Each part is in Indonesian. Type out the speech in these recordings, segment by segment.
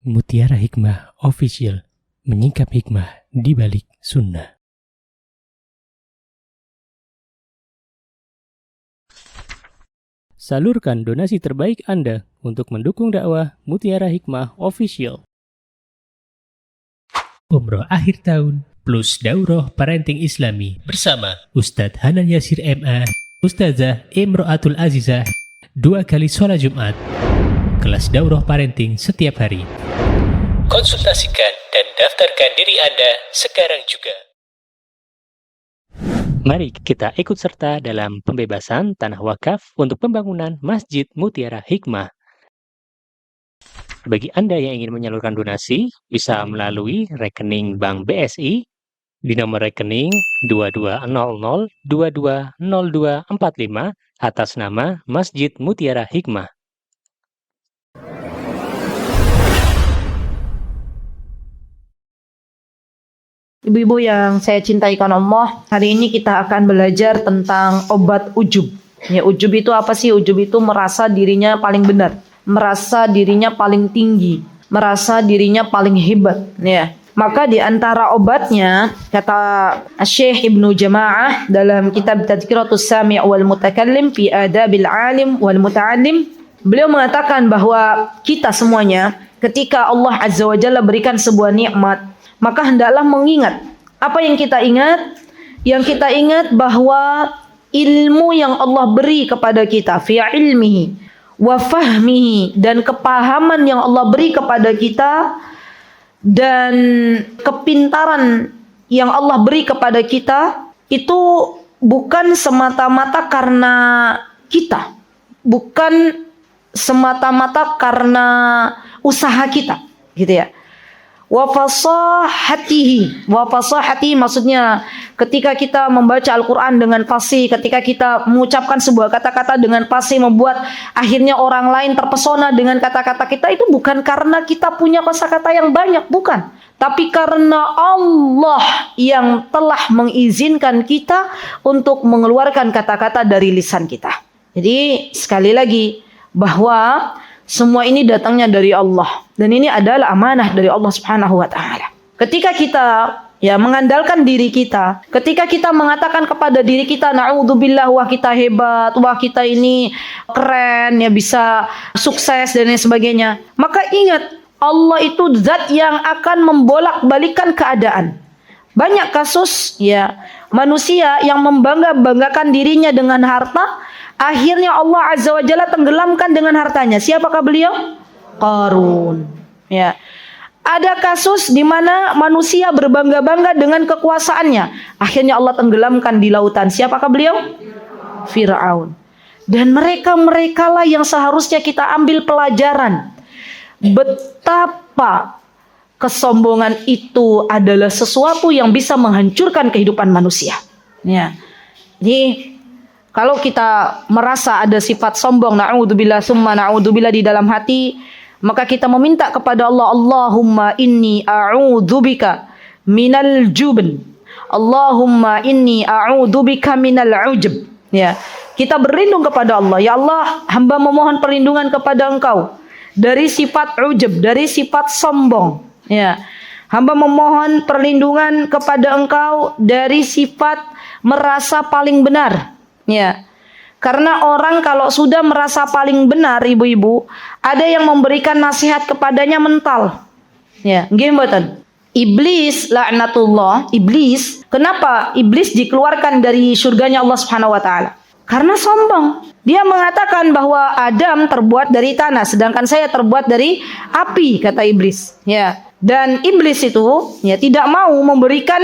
Mutiara Hikmah Official, menyingkap hikmah di balik sunnah. Salurkan donasi terbaik Anda untuk mendukung dakwah Mutiara Hikmah Official. Umroh akhir tahun plus Daurah Parenting Islami bersama Ustadz Hanan Yasir MA, Ustazah Imro'atul Azizah, 2 kali sholat Jumat. Kelas Daurah Parenting setiap hari. Konsultasikan dan daftarkan diri Anda sekarang juga. Mari kita ikut serta dalam pembebasan tanah wakaf untuk pembangunan Masjid Mutiara Hikmah. Bagi Anda yang ingin menyalurkan donasi, bisa melalui rekening Bank BSI di nomor rekening 2200220245 atas nama Masjid Mutiara Hikmah. Ibu-ibu yang saya cintai karena Allah, hari ini kita akan belajar tentang obat ujub. Ya, ujub itu apa sih? Ujub itu merasa dirinya paling benar, merasa dirinya paling tinggi, merasa dirinya paling hebat. Ya, maka di antara obatnya, kata Syekh Ibnu Jama'ah dalam kitab Tadhkiratus Sami' wal Mutakallim fi Adabil Alim wal Muta'allim, beliau mengatakan bahwa kita semuanya ketika Allah Azza wa Jalla berikan sebuah nikmat, maka hendaklah mengingat. Apa yang kita ingat? Yang kita ingat bahwa ilmu yang Allah beri kepada kita, fi ilmihi wa fahmihi, dan kepahaman yang Allah beri kepada kita, dan kepintaran yang Allah beri kepada kita, itu bukan semata-mata karena kita, bukan semata-mata karena usaha kita, gitu ya. Wa fasahatihi maksudnya ketika kita membaca Al-Quran dengan fasih, ketika kita mengucapkan sebuah kata-kata dengan fasih, membuat akhirnya orang lain terpesona dengan kata-kata kita, itu bukan karena kita punya kosakata yang banyak, bukan, tapi karena Allah yang telah mengizinkan kita untuk mengeluarkan kata-kata dari lisan kita. Jadi sekali lagi bahwa semua ini datangnya dari Allah, dan ini adalah amanah dari Allah Subhanahu wa taala. Ketika kita mengandalkan diri kita, ketika kita mengatakan kepada diri kita naudzubillah, wah kita hebat, wah kita ini keren, bisa sukses dan lain sebagainya, maka ingat Allah itu zat yang akan membolak-balikan keadaan. Banyak kasus manusia yang membangga-banggakan dirinya dengan harta, akhirnya Allah Azza wa Jalla tenggelamkan dengan hartanya. Siapakah beliau? Qarun. Ya. Ada kasus di mana manusia berbangga-bangga dengan kekuasaannya, akhirnya Allah tenggelamkan di lautan. Siapakah beliau? Fir'aun. Dan mereka-merekalah yang seharusnya kita ambil pelajaran betapa kesombongan itu adalah sesuatu yang bisa menghancurkan kehidupan manusia. Ya. Jadi kalau kita merasa ada sifat sombong, na'udzubillah summa na'udzubillah, di dalam hati, maka kita meminta kepada Allah, Allahumma inni a'udzubika minal jubn, Allahumma inni a'udzubika minal ujub. Ya, kita berlindung kepada Allah. Ya Allah, hamba memohon perlindungan kepada Engkau dari sifat ujub, dari sifat sombong. Ya, hamba memohon perlindungan kepada Engkau dari sifat merasa paling benar. Ya, karena orang kalau sudah merasa paling benar, ibu-ibu, ada yang memberikan nasihat kepadanya mental. Ya, nggih mboten? Iblis laknatullah, iblis, kenapa iblis dikeluarkan dari surganya Allah Subhanahu wa taala? Karena sombong. Dia mengatakan bahwa Adam terbuat dari tanah, sedangkan saya terbuat dari api, kata iblis. Ya. Dan iblis itu tidak mau memberikan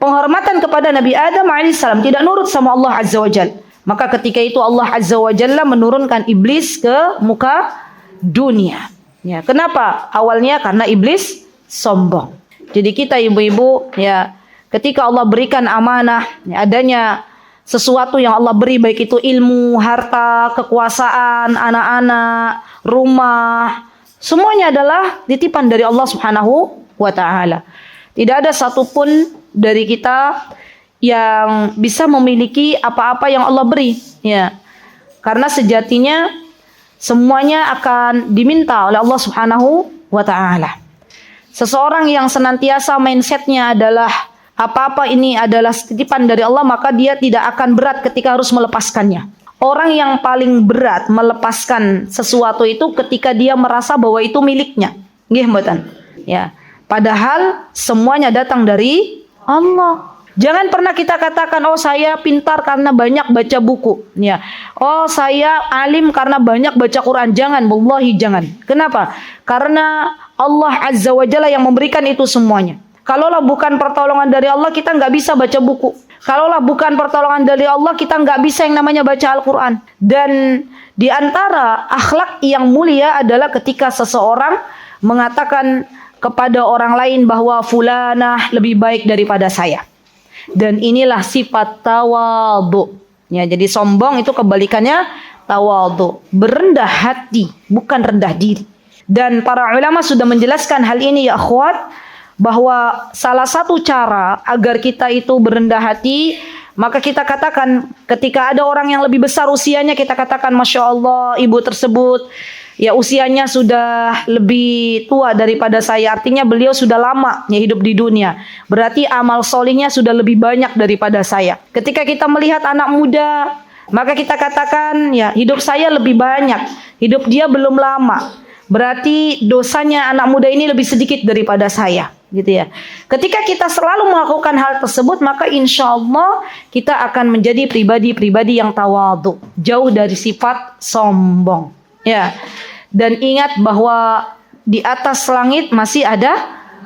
penghormatan kepada Nabi Adam alaihissalam, tidak nurut sama Allah Azza wa Jalla. Maka ketika itu Allah Azza wa Jalla menurunkan iblis ke muka dunia. Ya, kenapa? Awalnya karena iblis sombong. Jadi kita ibu-ibu, ketika Allah berikan amanah, adanya sesuatu yang Allah beri, baik itu ilmu, harta, kekuasaan, anak-anak, rumah, semuanya adalah titipan dari Allah Subhanahu wa taala. Tidak ada satupun dari kita yang bisa memiliki apa-apa yang Allah beri, karena sejatinya semuanya akan diminta oleh Allah Subhanahu wa ta'ala. Seseorang yang senantiasa mindsetnya adalah apa-apa ini adalah titipan dari Allah, maka dia tidak akan berat ketika harus melepaskannya. Orang yang paling berat melepaskan sesuatu itu ketika dia merasa bahwa itu miliknya. Nggih mboten? Ya. Padahal semuanya datang dari Allah. Jangan pernah kita katakan, oh saya pintar karena banyak baca buku. Ya. Oh saya alim karena banyak baca Quran. Jangan, wallahi jangan. Kenapa? Karena Allah Azza wa Jalla yang memberikan itu semuanya. Kalaulah bukan pertolongan dari Allah, kita nggak bisa baca buku. Kalaulah bukan pertolongan dari Allah, kita nggak bisa yang namanya baca Al-Quran. Dan di antara akhlak yang mulia adalah ketika seseorang mengatakan kepada orang lain bahwa fulanah lebih baik daripada saya. Dan inilah sifat tawadhu. Ya, jadi sombong itu kebalikannya tawadhu. Berendah hati, bukan rendah diri. Dan para ulama sudah menjelaskan hal ini ya akhwat, bahwa salah satu cara agar kita itu berendah hati, maka kita katakan ketika ada orang yang lebih besar usianya, kita katakan Masya Allah ibu tersebut ya usianya sudah lebih tua daripada saya, artinya beliau sudah lama ya hidup di dunia, berarti amal solihnya sudah lebih banyak daripada saya. Ketika kita melihat anak muda, maka kita katakan ya hidup saya lebih banyak, hidup dia belum lama, berarti dosanya anak muda ini lebih sedikit daripada saya, gitu ya. Ketika kita selalu melakukan hal tersebut, maka insya Allah kita akan menjadi pribadi-pribadi yang tawadhu, jauh dari sifat sombong. Ya. Dan ingat bahwa di atas langit masih ada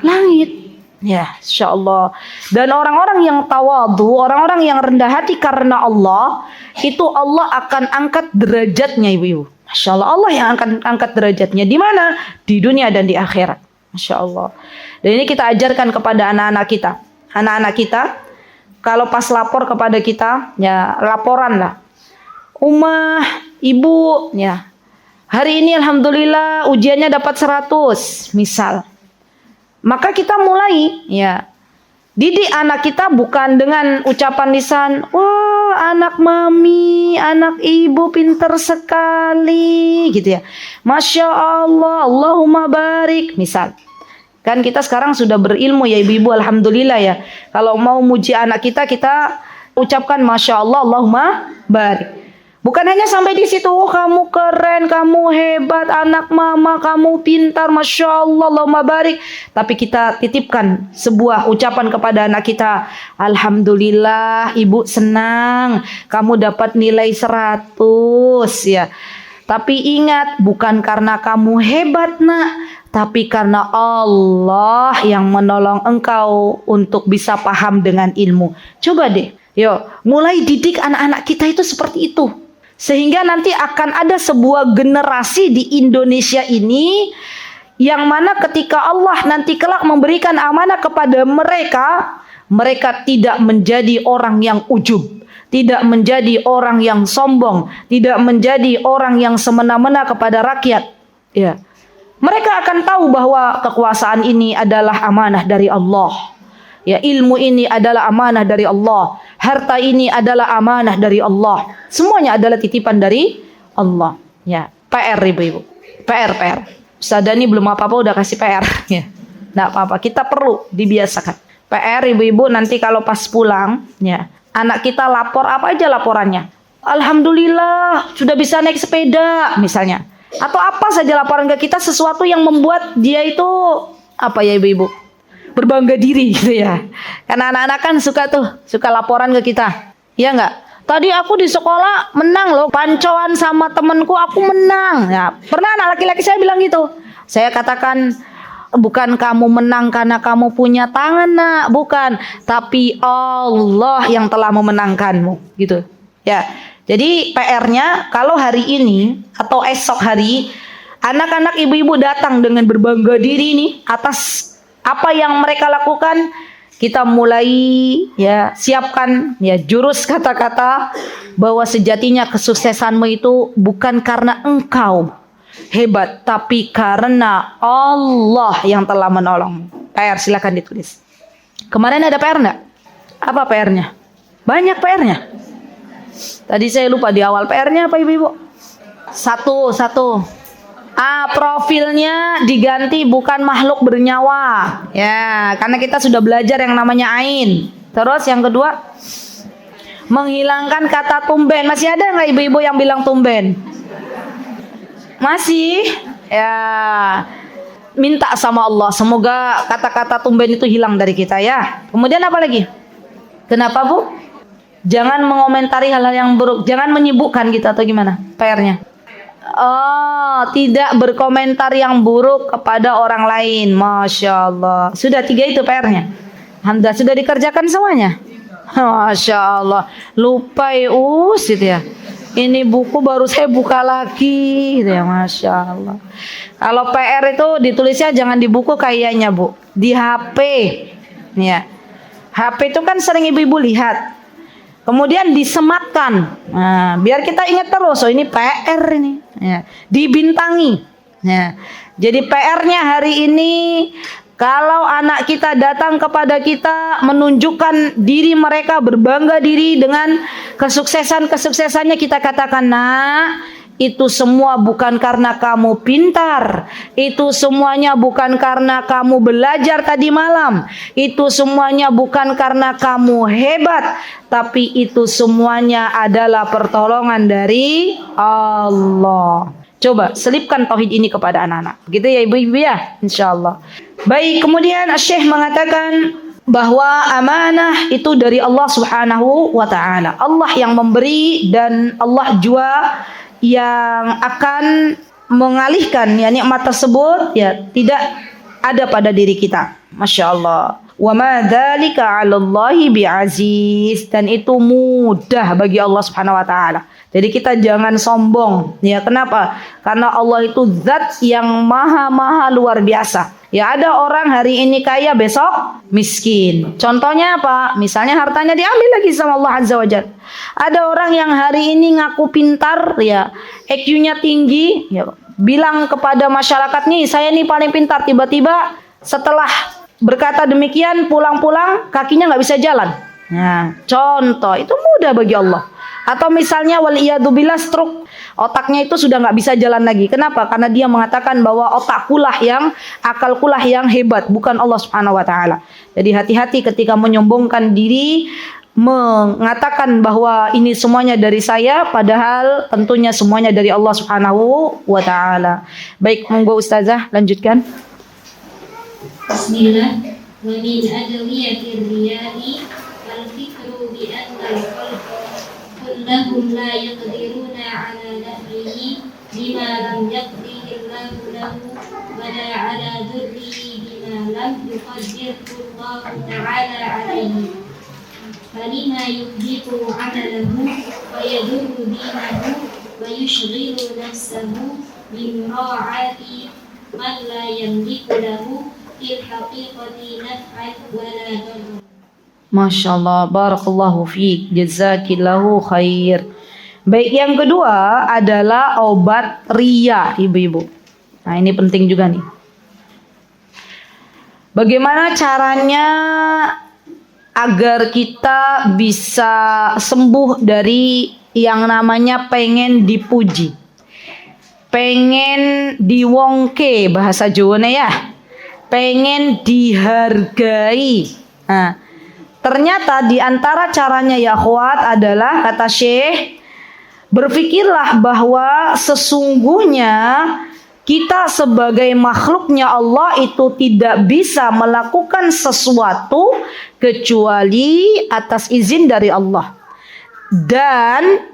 langit. Ya, insya Allah. Dan orang-orang yang tawadhu, orang-orang yang rendah hati karena Allah, itu Allah akan angkat derajatnya, ibu-ibu. Masya Allah, Allah yang akan angkat derajatnya. Di mana? Di dunia dan di akhirat. Masya Allah. Dan ini kita ajarkan kepada anak-anak kita. Anak-anak kita, kalau pas lapor kepada kita, ya laporan lah. Umah, ibu, ya. Hari ini alhamdulillah ujiannya dapat 100, misal. Maka kita mulai, ya. Didik anak kita bukan dengan ucapan lisan, wah anak mami, anak ibu pinter sekali, gitu ya. Masya Allah, Allahumma barik, misal. Kan kita sekarang sudah berilmu ya ibu-ibu, alhamdulillah ya. Kalau mau muji anak kita, kita ucapkan Masya Allah, Allahumma barik. Bukan hanya sampai di situ, oh, kamu keren, kamu hebat, anak mama, kamu pintar, Masya Allah, Allahumma barik. Tapi kita titipkan sebuah ucapan kepada anak kita, alhamdulillah, ibu senang, kamu dapat nilai 100 ya. Tapi ingat, bukan karena kamu hebat nak, tapi karena Allah yang menolong engkau untuk bisa paham dengan ilmu. Coba deh, yuk, mulai didik anak-anak kita itu seperti itu. Sehingga nanti akan ada sebuah generasi di Indonesia ini yang mana ketika Allah nanti kelak memberikan amanah kepada mereka, mereka tidak menjadi orang yang ujub, tidak menjadi orang yang sombong, tidak menjadi orang yang semena-mena kepada rakyat. Ya. Mereka akan tahu bahwa kekuasaan ini adalah amanah dari Allah. Ya, ilmu ini adalah amanah dari Allah. Harta ini adalah amanah dari Allah. Semuanya adalah titipan dari Allah. Ya, PR ibu-ibu. PR. Ustadzah belum apa-apa udah kasih PR. Ya. Nggak apa-apa, kita perlu dibiasakan. PR ibu-ibu nanti kalau pas pulang, ya, anak kita lapor apa aja laporannya. Alhamdulillah sudah bisa naik sepeda misalnya. Atau apa saja laporan ke kita, sesuatu yang membuat dia itu apa ya ibu-ibu? Berbangga diri gitu ya. Karena anak-anak kan suka laporan ke kita. Iya enggak? Tadi aku di sekolah menang loh, pancoan sama temenku aku menang. Ya, pernah anak laki-laki saya bilang gitu. Saya katakan, bukan kamu menang karena kamu punya tangan nak, bukan. Tapi Allah yang telah memenangkanmu gitu. Ya. Jadi PR-nya kalau hari ini atau esok hari anak-anak ibu-ibu datang dengan berbangga diri nih atas apa yang mereka lakukan, kita mulai ya siapkan ya jurus kata-kata bahwa sejatinya kesuksesanmu itu bukan karena engkau hebat, tapi karena Allah yang telah menolongmu. PR silakan ditulis. Kemarin ada PR enggak? Apa PR-nya? Banyak PR-nya. Tadi saya lupa di awal PR-nya apa ibu-ibu? Satu. Profilnya diganti bukan makhluk bernyawa. Ya, karena kita sudah belajar yang namanya ain. Terus yang kedua, menghilangkan kata tumben. Masih ada nggak ibu-ibu yang bilang tumben? Masih? Ya. Minta sama Allah semoga kata-kata tumben itu hilang dari kita ya. Kemudian apa lagi? Kenapa Bu? Jangan mengomentari hal-hal yang buruk, jangan menyibukkan kita atau gimana? PR-nya. Tidak berkomentar yang buruk kepada orang lain. Masya Allah. Sudah 3 itu PR-nya. Alhamdulillah sudah dikerjakan semuanya. Masya Allah. Lupa gitu ya. Ini buku baru saya buka lagi gitu ya. Masya Allah. Kalau PR itu ditulisnya jangan di buku kayaknya Bu, di HP. Ya. HP itu kan sering ibu-ibu lihat. Kemudian disematkan. Nah, biar kita ingat terus, oh ini PR ini. Ya. Dibintangi. Ya. Jadi PR-nya hari ini, kalau anak kita datang kepada kita menunjukkan diri mereka, berbangga diri dengan kesuksesannya, kita katakan, nak, itu semua bukan karena kamu pintar. Itu semuanya bukan karena kamu belajar tadi malam. Itu semuanya bukan karena kamu hebat. Tapi itu semuanya adalah pertolongan dari Allah. Coba selipkan tauhid ini kepada anak-anak. Begitu ya ibu-ibu ya, insyaallah. Baik, kemudian Syekh mengatakan bahwa amanah itu dari Allah Subhanahu wa taala. Allah yang memberi dan Allah juga yang akan mengalihkan ya nikmat tersebut ya tidak ada pada diri kita. Masya Allah. Wa ma dzalika 'alallahi bi'aziz, dan itu mudah bagi Allah Subhanahu wa taala. Jadi kita jangan sombong. Ya, kenapa? Karena Allah itu zat yang maha luar biasa. Ya, ada orang hari ini kaya, besok miskin. Contohnya apa? Misalnya hartanya diambil lagi sama Allah Azza wa Jalla. Ada orang yang hari ini ngaku pintar, ya, IQ-nya tinggi, ya, bilang kepada masyarakat nih, saya nih paling pintar. Tiba-tiba setelah berkata demikian, pulang-pulang kakinya nggak bisa jalan. Nah, contoh itu mudah bagi Allah. Atau misalnya waliyadzubillah stroke, otaknya itu sudah nggak bisa jalan lagi. Kenapa? Karena dia mengatakan bahwa otakkulah yang, akalkulah yang hebat, bukan Allah Subhanahu wa taala. Jadi hati-hati ketika menyombongkan diri, mengatakan bahwa ini semuanya dari saya, padahal tentunya semuanya dari Allah Subhanahu wa taala. Baik, monggo Ustazah lanjutkan. Bismillah. Wa min adwiyatir riya'i al-fikru bi anna al-qalba kullahum la yaqdiruna 'ala naf'ihi bima lam yaqdihi Allahu lahu wa la 'ala dhurrihi bima lam yuqaddirhu Allahu ta'ala 'alayhi. Falima yuhbitu 'amalahu wa yadurru dinahu wa yushghilu nafsahu min ra'ati man la yamliku lahu fil haqiqati naf'an wa la darra. Masya Allah, barakallahu fiik, jazakillahu khair. Baik, yang kedua adalah obat ria, ibu-ibu. Nah, ini penting juga nih. Bagaimana caranya agar kita bisa sembuh dari yang namanya pengen dipuji, pengen diwongke, bahasa Jawane ya, pengen dihargai. Nah, ternyata di antara caranya ya akhwat adalah, kata Syekh, berpikirlah bahwa sesungguhnya kita sebagai makhluknya Allah itu tidak bisa melakukan sesuatu kecuali atas izin dari Allah. Dan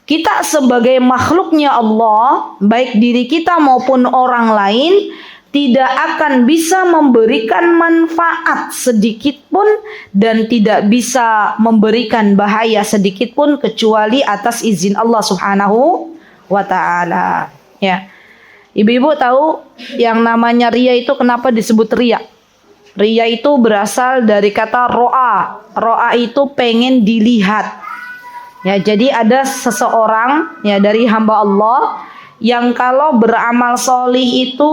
kita sebagai makhluknya Allah, baik diri kita maupun orang lain, tidak akan bisa memberikan manfaat sedikit pun dan tidak bisa memberikan bahaya sedikit pun kecuali atas izin Allah Subhanahu wa taala. Ya. Ibu-ibu tahu yang namanya ria itu kenapa disebut ria? Ria itu berasal dari kata ro'a. Ro'a itu pengen dilihat. Ya, jadi ada seseorang ya dari hamba Allah yang kalau beramal solih itu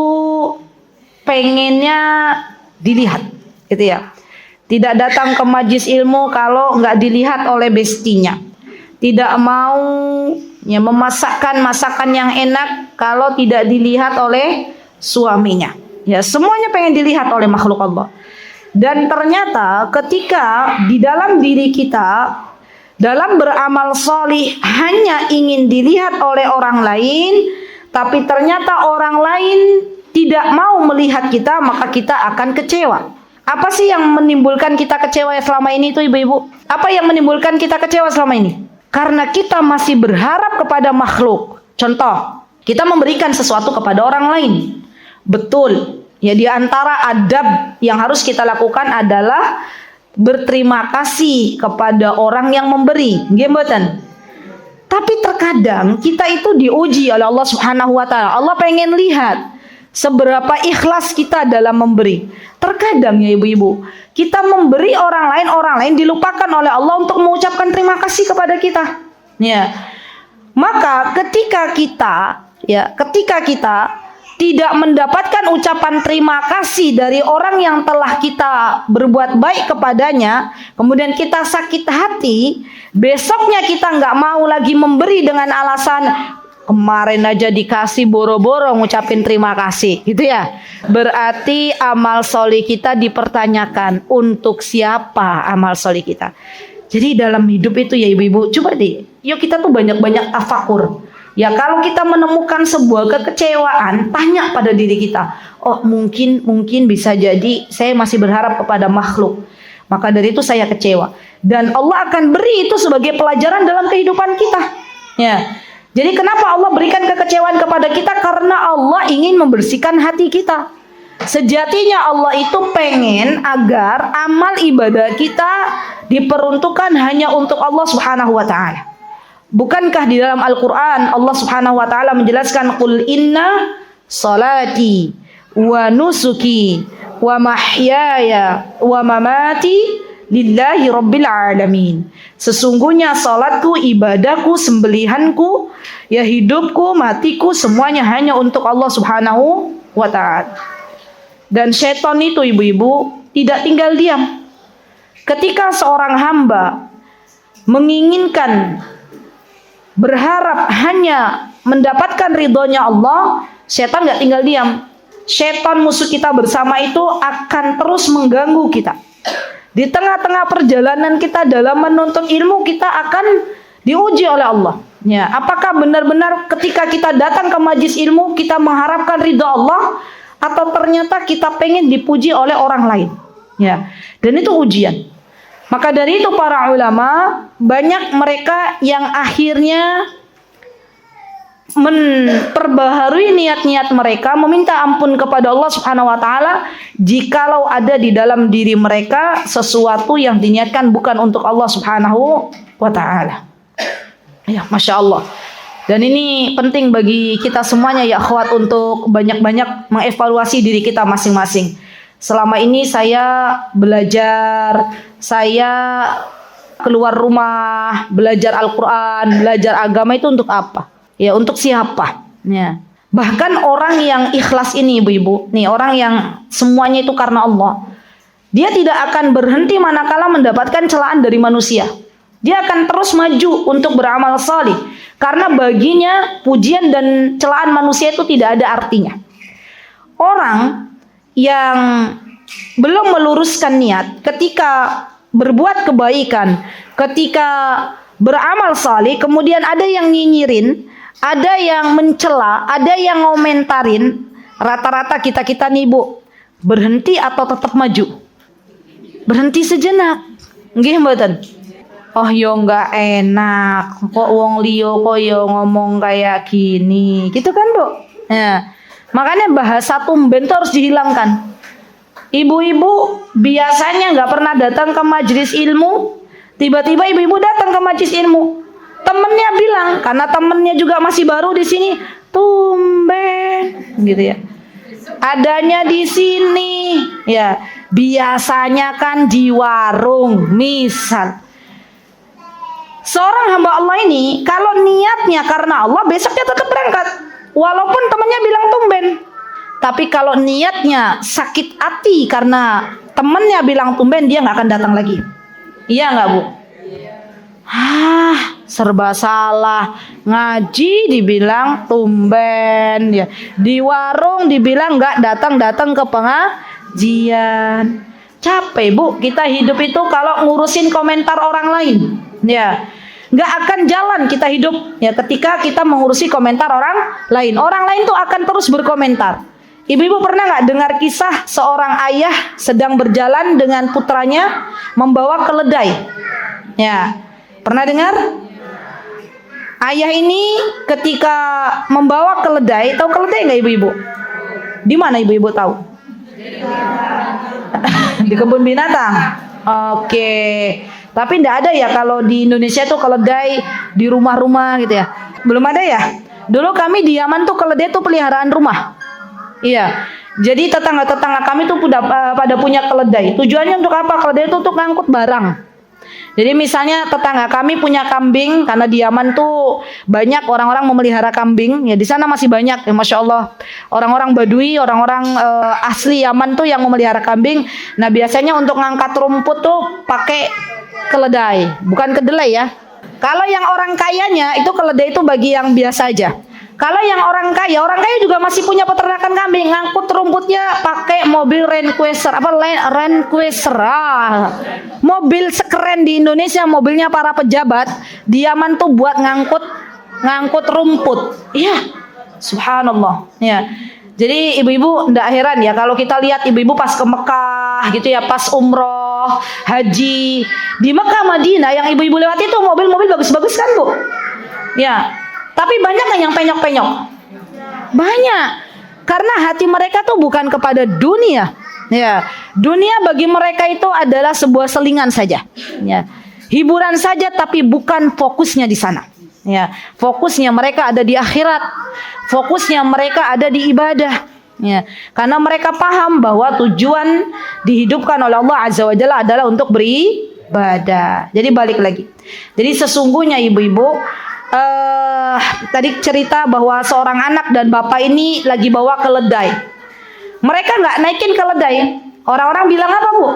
pengennya dilihat, gitu ya. Tidak datang ke majlis ilmu kalau nggak dilihat oleh bestinya. Tidak mau ya memasakkan masakan yang enak kalau tidak dilihat oleh suaminya. Ya, semuanya pengen dilihat oleh makhluk Allah. Dan ternyata ketika di dalam diri kita dalam beramal solih hanya ingin dilihat oleh orang lain, tapi ternyata orang lain tidak mau melihat kita, maka kita akan kecewa. Apa sih yang menimbulkan kita kecewa selama ini itu ibu-ibu? Apa yang menimbulkan kita kecewa selama ini? Karena kita masih berharap kepada makhluk. Contoh, kita memberikan sesuatu kepada orang lain. Betul. Ya, di antara adab yang harus kita lakukan adalah berterima kasih kepada orang yang memberi. Nggih mboten? Tapi terkadang kita itu diuji oleh Allah Subhanahu wa taala. Allah pengen lihat seberapa ikhlas kita dalam memberi. Terkadang ya ibu-ibu, kita memberi orang lain dilupakan oleh Allah untuk mengucapkan terima kasih kepada kita. Ya. Maka ketika kita tidak mendapatkan ucapan terima kasih dari orang yang telah kita berbuat baik kepadanya, kemudian kita sakit hati, besoknya kita nggak mau lagi memberi dengan alasan kemarin aja dikasih boro-boro ngucapin terima kasih, gitu ya. Berarti amal solih kita dipertanyakan, untuk siapa amal solih kita. Jadi dalam hidup itu ya ibu-ibu, coba deh, yuk kita tuh banyak-banyak tafakur. Ya, kalau kita menemukan sebuah kekecewaan, tanya pada diri kita, oh mungkin bisa jadi saya masih berharap kepada makhluk, maka dari itu saya kecewa. Dan Allah akan beri itu sebagai pelajaran dalam kehidupan kita. Ya, jadi kenapa Allah berikan kekecewaan kepada kita? Karena Allah ingin membersihkan hati kita. Sejatinya Allah itu pengen agar amal ibadah kita diperuntukkan hanya untuk Allah Subhanahu wa taala. Bukankah di dalam Al-Quran Allah Subhanahu wa ta'ala menjelaskan, Qul inna salati wa nusuki wa mahyaya wa mamati lillahi rabbil alamin. Sesungguhnya salatku, ibadahku, sembelihanku, ya hidupku, matiku, semuanya hanya untuk Allah Subhanahu wa ta'ala. Dan syaitan itu ibu-ibu tidak tinggal diam. Ketika seorang hamba menginginkan, berharap hanya mendapatkan ridhonya Allah, setan nggak tinggal diam. Setan musuh kita bersama itu akan terus mengganggu kita. Di tengah-tengah perjalanan kita dalam menuntut ilmu, kita akan diuji oleh Allah. Ya, apakah benar-benar ketika kita datang ke majlis ilmu kita mengharapkan ridho Allah, atau ternyata kita pengen dipuji oleh orang lain? Ya, dan itu ujian. Maka dari itu para ulama, banyak mereka yang akhirnya memperbaharui niat-niat mereka, meminta ampun kepada Allah Subhanahu wa taala jikalau ada di dalam diri mereka sesuatu yang diniatkan bukan untuk Allah Subhanahu wa taala. Ya, Masya Allah. Dan ini penting bagi kita semuanya ya akhwat, untuk banyak-banyak mengevaluasi diri kita masing-masing. Selama ini saya belajar, saya keluar rumah, belajar Al-Quran, belajar agama itu untuk apa? Ya, untuk siapa? Ya. Bahkan orang yang ikhlas ini ibu-ibu, nih orang yang semuanya itu karena Allah, dia tidak akan berhenti manakala mendapatkan celaan dari manusia. Dia akan terus maju untuk beramal salih, karena baginya pujian dan celaan manusia itu tidak ada artinya. Orang yang belum meluruskan niat ketika berbuat kebaikan, ketika beramal salih, kemudian ada yang nyinyirin, ada yang mencela, ada yang ngomentarin, rata-rata kita nih Bu, berhenti atau tetap maju? Berhenti sejenak. Nggih mboten? Oh yo nggak enak, kok wong liyo kok yo ngomong kayak gini, gitu kan Bu? Ya. Makanya bahasa tumben itu harus dihilangkan. Ibu-ibu biasanya nggak pernah datang ke majelis ilmu, tiba-tiba ibu-ibu datang ke majelis ilmu. Temennya bilang, karena temennya juga masih baru di sini, tumben, gitu ya. Adanya di sini, ya. Biasanya kan di warung, misal. Seorang hamba Allah ini, kalau niatnya karena Allah, besoknya tetap berangkat. Walaupun temannya bilang tumben. Tapi kalau niatnya sakit hati karena temannya bilang tumben, dia nggak akan datang lagi. Iya nggak Bu? serba salah. Ngaji dibilang tumben ya. Di warung dibilang nggak datang-datang ke pengajian. Capek Bu, kita hidup itu kalau ngurusin komentar orang lain. Ya. Nggak akan jalan kita hidup ya ketika kita mengurusi komentar orang lain. Orang lain tuh akan terus berkomentar. Ibu-ibu pernah nggak dengar kisah seorang ayah sedang berjalan dengan putranya membawa keledai? Ya, pernah dengar? Ayah ini ketika membawa keledai, tahu keledai nggak ibu-ibu? Di mana ibu-ibu tahu? Di kebun binatang. Oke. Tapi tidak ada ya kalau di Indonesia tuh keledai di rumah-rumah gitu ya. Belum ada ya? Dulu kami di Yaman tuh keledai tuh peliharaan rumah. Iya. Jadi tetangga-tetangga kami tuh pada punya keledai. Tujuannya untuk apa? Keledai itu untuk ngangkut barang. Jadi misalnya tetangga kami punya kambing, karena di Yaman tuh banyak orang-orang memelihara kambing. Ya di sana masih banyak ya, Masya Allah. Orang-orang Badui, orang-orang asli Yaman tuh yang memelihara kambing. Nah biasanya untuk ngangkat rumput tuh pakai keledai, bukan kedelai ya. Kalau yang orang kayanya itu keledai itu bagi yang biasa aja. Kalau yang orang kaya juga masih punya peternakan kambing, ngangkut rumputnya pakai mobil Land Cruiser. Land Cruiser. Mobil sekeren di Indonesia, mobilnya para pejabat, di Yaman tuh buat ngangkut rumput. Iya. Subhanallah. Ya. Jadi ibu-ibu ndak heran ya kalau kita lihat ibu-ibu pas ke Mekah gitu ya, pas umroh, haji. Di Mekah, Madinah yang ibu-ibu lewat itu mobil-mobil bagus-bagus kan Bu? Ya. Tapi banyak kan yang penyok-penyok? Banyak. Karena hati mereka tuh bukan kepada dunia. Ya, dunia bagi mereka itu adalah sebuah selingan saja. Ya. Hiburan saja tapi bukan fokusnya di sana. Ya, fokusnya mereka ada di akhirat. Fokusnya mereka ada di ibadah. Ya, karena mereka paham bahwa tujuan dihidupkan oleh Allah Azza wa Jalla adalah untuk beribadah. Jadi balik lagi. Jadi sesungguhnya ibu-ibu tadi cerita bahwa seorang anak dan bapak ini lagi bawa keledai. Mereka nggak naikin keledai. Orang-orang bilang apa Bu?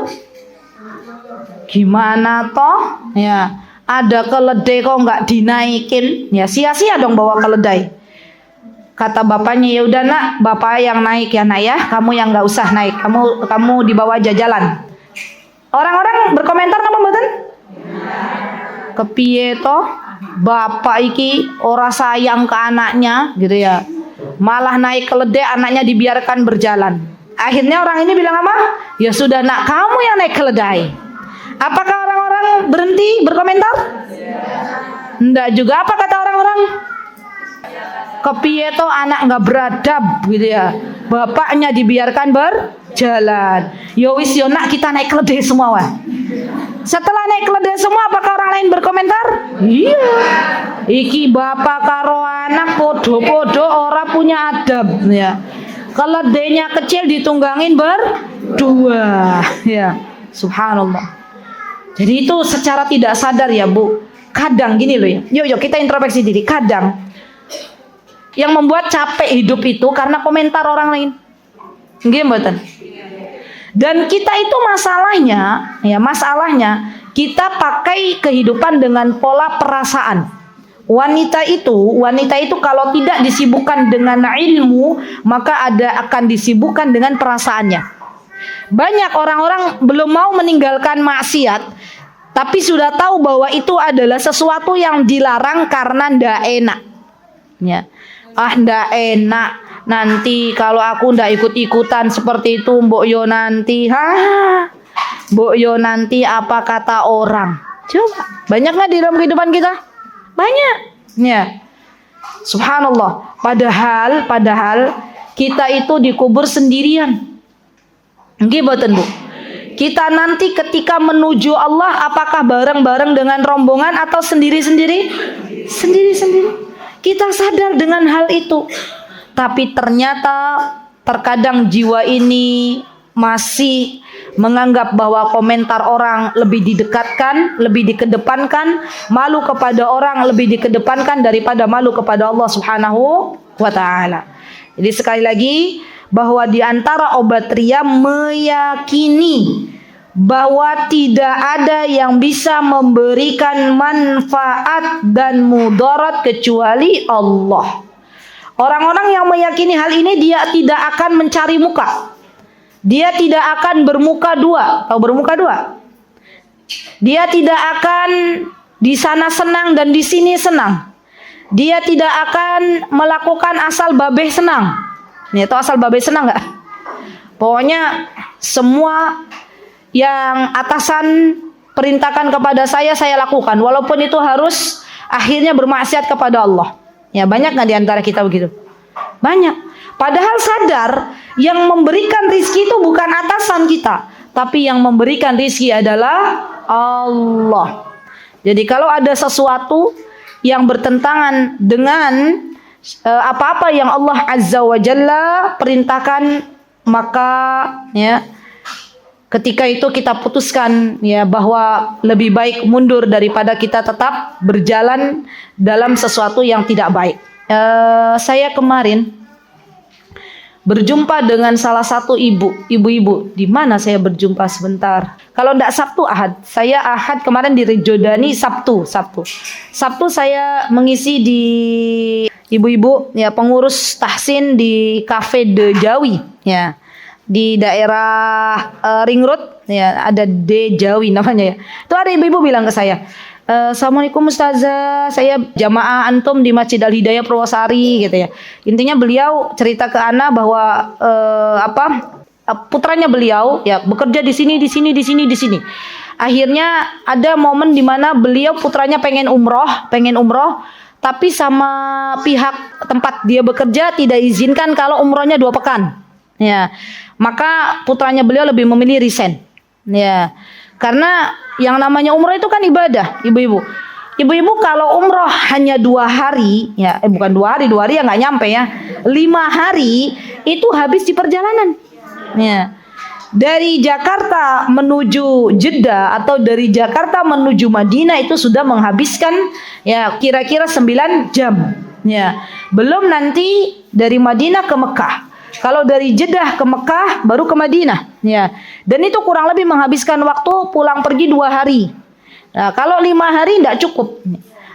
Gimana toh? Ya, ada keledai kok nggak dinaikin? Ya sia-sia dong bawa keledai. Kata bapaknya, ya udah nak, bapak yang naik ya nak ya. Kamu yang nggak usah naik. Kamu dibawa aja jalan. Orang-orang berkomentar apa mboten? Kepiye toh? Bapak iki ora sayang ke anaknya gitu ya, malah naik keledai, anaknya dibiarkan berjalan. Akhirnya orang ini bilang apa? Ya sudah nak, kamu yang naik keledai. Apakah orang-orang berhenti berkomentar? Enggak juga. Apa kata orang-orang? Kepiye toh anak nggak beradab gitu ya, bapaknya dibiarkan berjalan. Ya wis yo nak, kita naik keledai semua wah. Setelah naik keledai semua, apakah orang lain berkomentar? Iya. Iki bapak karo anak podo-podo ora punya adab ya. Keledainya kecil ditunggangin berdua ya. Subhanallah. Jadi itu secara tidak sadar ya Bu. Kadang gini loh ya. Yuk kita introspeksi diri. Kadang yang membuat capek hidup itu karena komentar orang lain. Nggih mboten? Dan kita itu masalahnya kita pakai kehidupan dengan pola perasaan. Wanita itu kalau tidak disibukkan dengan ilmu, maka akan disibukkan dengan perasaannya. Banyak orang-orang belum mau meninggalkan maksiat, tapi sudah tahu bahwa itu adalah sesuatu yang dilarang karena ndak enak. Ya. Ndak enak. Nanti kalau aku ndak ikut-ikutan seperti itu, mbok yo nanti, mbok yo nanti apa kata orang. Coba, banyak nggak di dalam kehidupan kita? Banyak. Ya. Subhanallah. Padahal kita itu dikubur sendirian. Nggih mboten Bu? Kita nanti ketika menuju Allah, apakah bareng-bareng dengan rombongan atau sendiri-sendiri? Sendiri-sendiri. Kita sadar dengan hal itu. Tapi ternyata terkadang jiwa ini masih menganggap bahwa komentar orang lebih didekatkan, lebih dikedepankan, malu kepada orang lebih dikedepankan daripada malu kepada Allah Subhanahu wa taala. Jadi sekali lagi bahwa di antara obat ria meyakini bahwa tidak ada yang bisa memberikan manfaat dan mudarat kecuali Allah. Orang-orang yang meyakini hal ini, dia tidak akan mencari muka. Dia tidak akan bermuka dua. Tahu bermuka dua? Dia tidak akan di sana senang dan di sini senang. Dia tidak akan melakukan asal babeh senang. Nih, tahu asal babeh senang nggak? Pokoknya semua yang atasan perintahkan kepada saya lakukan, walaupun itu harus akhirnya bermaksiat kepada Allah. Ya, banyak nggak di antara kita begitu? Banyak. Padahal sadar yang memberikan rizki itu bukan atasan kita, tapi yang memberikan rizki adalah Allah. Jadi kalau ada sesuatu yang bertentangan dengan apa-apa yang Allah Azza wa Jalla perintahkan, maka ya ketika itu kita putuskan ya bahwa lebih baik mundur daripada kita tetap berjalan dalam sesuatu yang tidak baik. Saya kemarin berjumpa dengan salah satu ibu-ibu. Di mana saya berjumpa sebentar? Kalau tidak Sabtu, Ahad. Saya Ahad kemarin di Rejodani, Sabtu saya mengisi di ibu-ibu ya, pengurus tahsin di Cafe de Jawi ya, di daerah Ring Road ya, ada De Jawi namanya ya. Itu ada ibu-ibu bilang ke saya, Assalamualaikum Ustazah, saya jamaah antum di Masjid Al Hidayah Purwosari gitu ya. Intinya beliau cerita ke ana bahwa putranya beliau ya bekerja di sini. Akhirnya ada momen di mana beliau putranya pengen umroh, tapi sama pihak tempat dia bekerja tidak izinkan kalau umrohnya 2 pekan. Ya, maka putranya beliau lebih memilih resign. Ya, karena yang namanya umroh itu kan ibadah, ibu-ibu. Ibu-ibu kalau umroh hanya 2 hari, ya bukan 2 hari, 2 hari ya nggak nyampe ya. 5 hari itu habis di perjalanan. Ya. Dari Jakarta menuju Jeddah atau dari Jakarta menuju Madinah itu sudah menghabiskan ya kira-kira 9 jam. Ya. Belum nanti dari Madinah ke Mekah. Kalau dari Jeddah ke Mekah baru ke Madinah, ya. Dan itu kurang lebih menghabiskan waktu pulang pergi 2 hari. Nah, kalau 5 hari tidak cukup.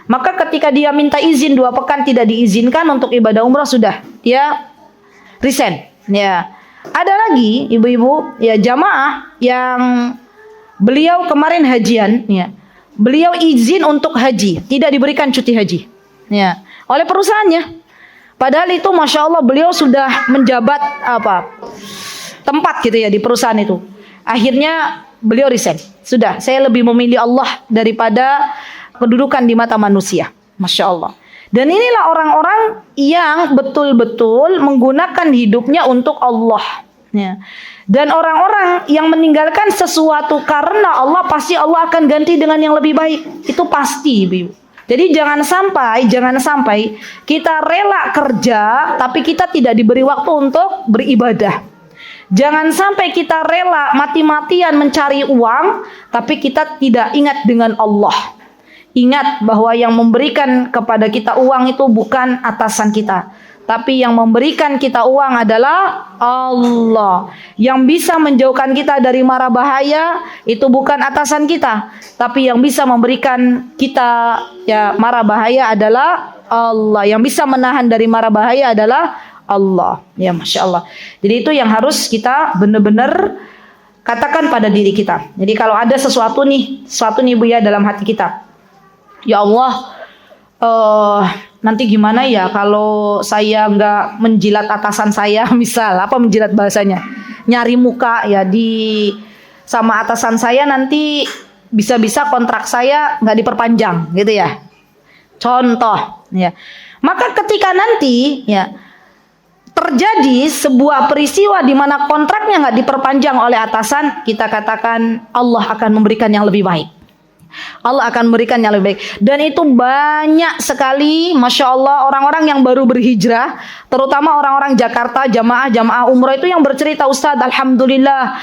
Maka ketika dia minta izin 2 pekan tidak diizinkan untuk ibadah umrah, sudah dia resign. Ya. Ada lagi ibu-ibu ya jamaah yang beliau kemarin hajian, ya. Beliau izin untuk haji, tidak diberikan cuti haji, ya, oleh perusahaannya. Padahal itu Masya Allah beliau sudah menjabat tempat gitu ya di perusahaan itu. Akhirnya beliau resign. Sudah, saya lebih memilih Allah daripada kedudukan di mata manusia. Masya Allah. Dan inilah orang-orang yang betul-betul menggunakan hidupnya untuk Allah. Ya. Dan orang-orang yang meninggalkan sesuatu karena Allah, pasti Allah akan ganti dengan yang lebih baik. Itu pasti, Ibu. Jadi jangan sampai kita rela kerja tapi kita tidak diberi waktu untuk beribadah. Jangan sampai kita rela mati-matian mencari uang tapi kita tidak ingat dengan Allah. Ingat bahwa yang memberikan kepada kita uang itu bukan atasan kita, tapi yang memberikan kita uang adalah Allah. Yang bisa menjauhkan kita dari mara bahaya itu bukan atasan kita, tapi yang bisa memberikan kita ya mara bahaya adalah Allah. Yang bisa menahan dari mara bahaya adalah Allah. Ya Masya Allah. Jadi itu yang harus kita benar-benar katakan pada diri kita. Jadi kalau ada sesuatu nih Bu ya dalam hati kita, ya Allah, nanti gimana ya kalau saya nggak menjilat atasan saya, misal menjilat bahasanya, nyari muka ya di sama atasan saya, nanti bisa-bisa kontrak saya nggak diperpanjang gitu ya, contoh ya. Maka ketika nanti ya terjadi sebuah peristiwa di mana kontraknya nggak diperpanjang oleh atasan, kita katakan Allah akan memberikan yang lebih baik. Allah akan memberikan yang lebih baik. Dan itu banyak sekali Masya Allah orang-orang yang baru berhijrah, terutama orang-orang Jakarta, jamaah umrah itu yang bercerita, Ustaz, Alhamdulillah,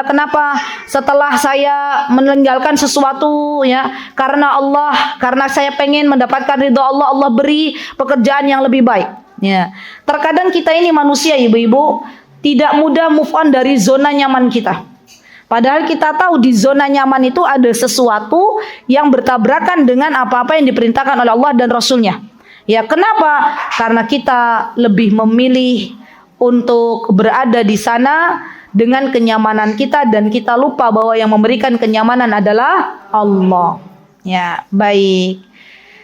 kenapa setelah saya meninggalkan sesuatu ya karena Allah, karena saya pengen mendapatkan ridha Allah, Allah beri pekerjaan yang lebih baik ya. Terkadang kita ini manusia ibu-ibu tidak mudah move on dari zona nyaman kita. Padahal kita tahu di zona nyaman itu ada sesuatu yang bertabrakan dengan apa-apa yang diperintahkan oleh Allah dan Rasulnya. Ya, kenapa? Karena kita lebih memilih untuk berada di sana dengan kenyamanan kita dan kita lupa bahwa yang memberikan kenyamanan adalah Allah. Ya, baik.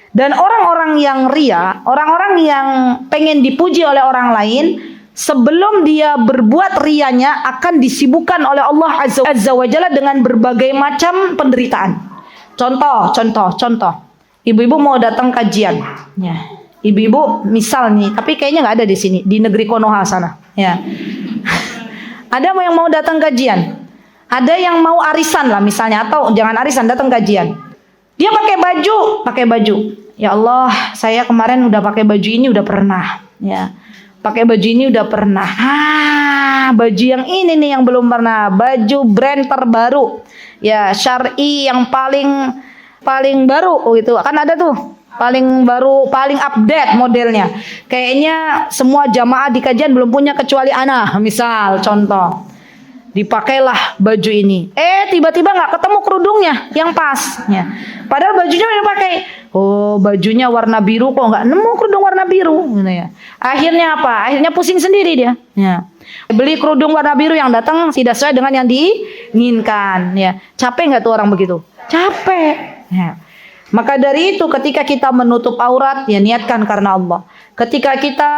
Dan orang-orang yang ria, orang-orang yang pengen dipuji oleh orang lain, sebelum dia berbuat rianya akan disibukkan oleh Allah Azza wa Jalla dengan berbagai macam penderitaan. Contoh. Ibu-ibu mau datang kajian. Ya. Ibu-ibu misal nih, tapi kayaknya nggak ada di sini, di negeri Konoha sana. Ya. Ada yang mau datang kajian. Ada yang mau arisan lah misalnya, atau jangan arisan, datang kajian. Dia pakai baju. Ya Allah, saya kemarin udah pakai baju ini udah pernah. Ya. Pakai baju ini udah pernah. Baju yang ini nih yang belum pernah. Baju brand terbaru. Ya, syar'i yang paling baru gitu. Kan ada tuh. Paling baru, paling update modelnya. Kayaknya semua jamaah di kajian belum punya kecuali ana, misal contoh. Dipakailah baju ini. Tiba-tiba nggak ketemu kerudungnya yang pas. Ya. Padahal bajunya udah dipakai. Oh, bajunya warna biru kok nggak nemu kerudung warna biru. Gitu ya. Akhirnya apa? Akhirnya pusing sendiri dia. Ya. Beli kerudung warna biru yang datang tidak sesuai dengan yang diinginkan. Ya. Capek nggak tuh orang begitu? Capek. Ya. Maka dari itu ketika kita menutup aurat, ya niatkan karena Allah. Ketika kita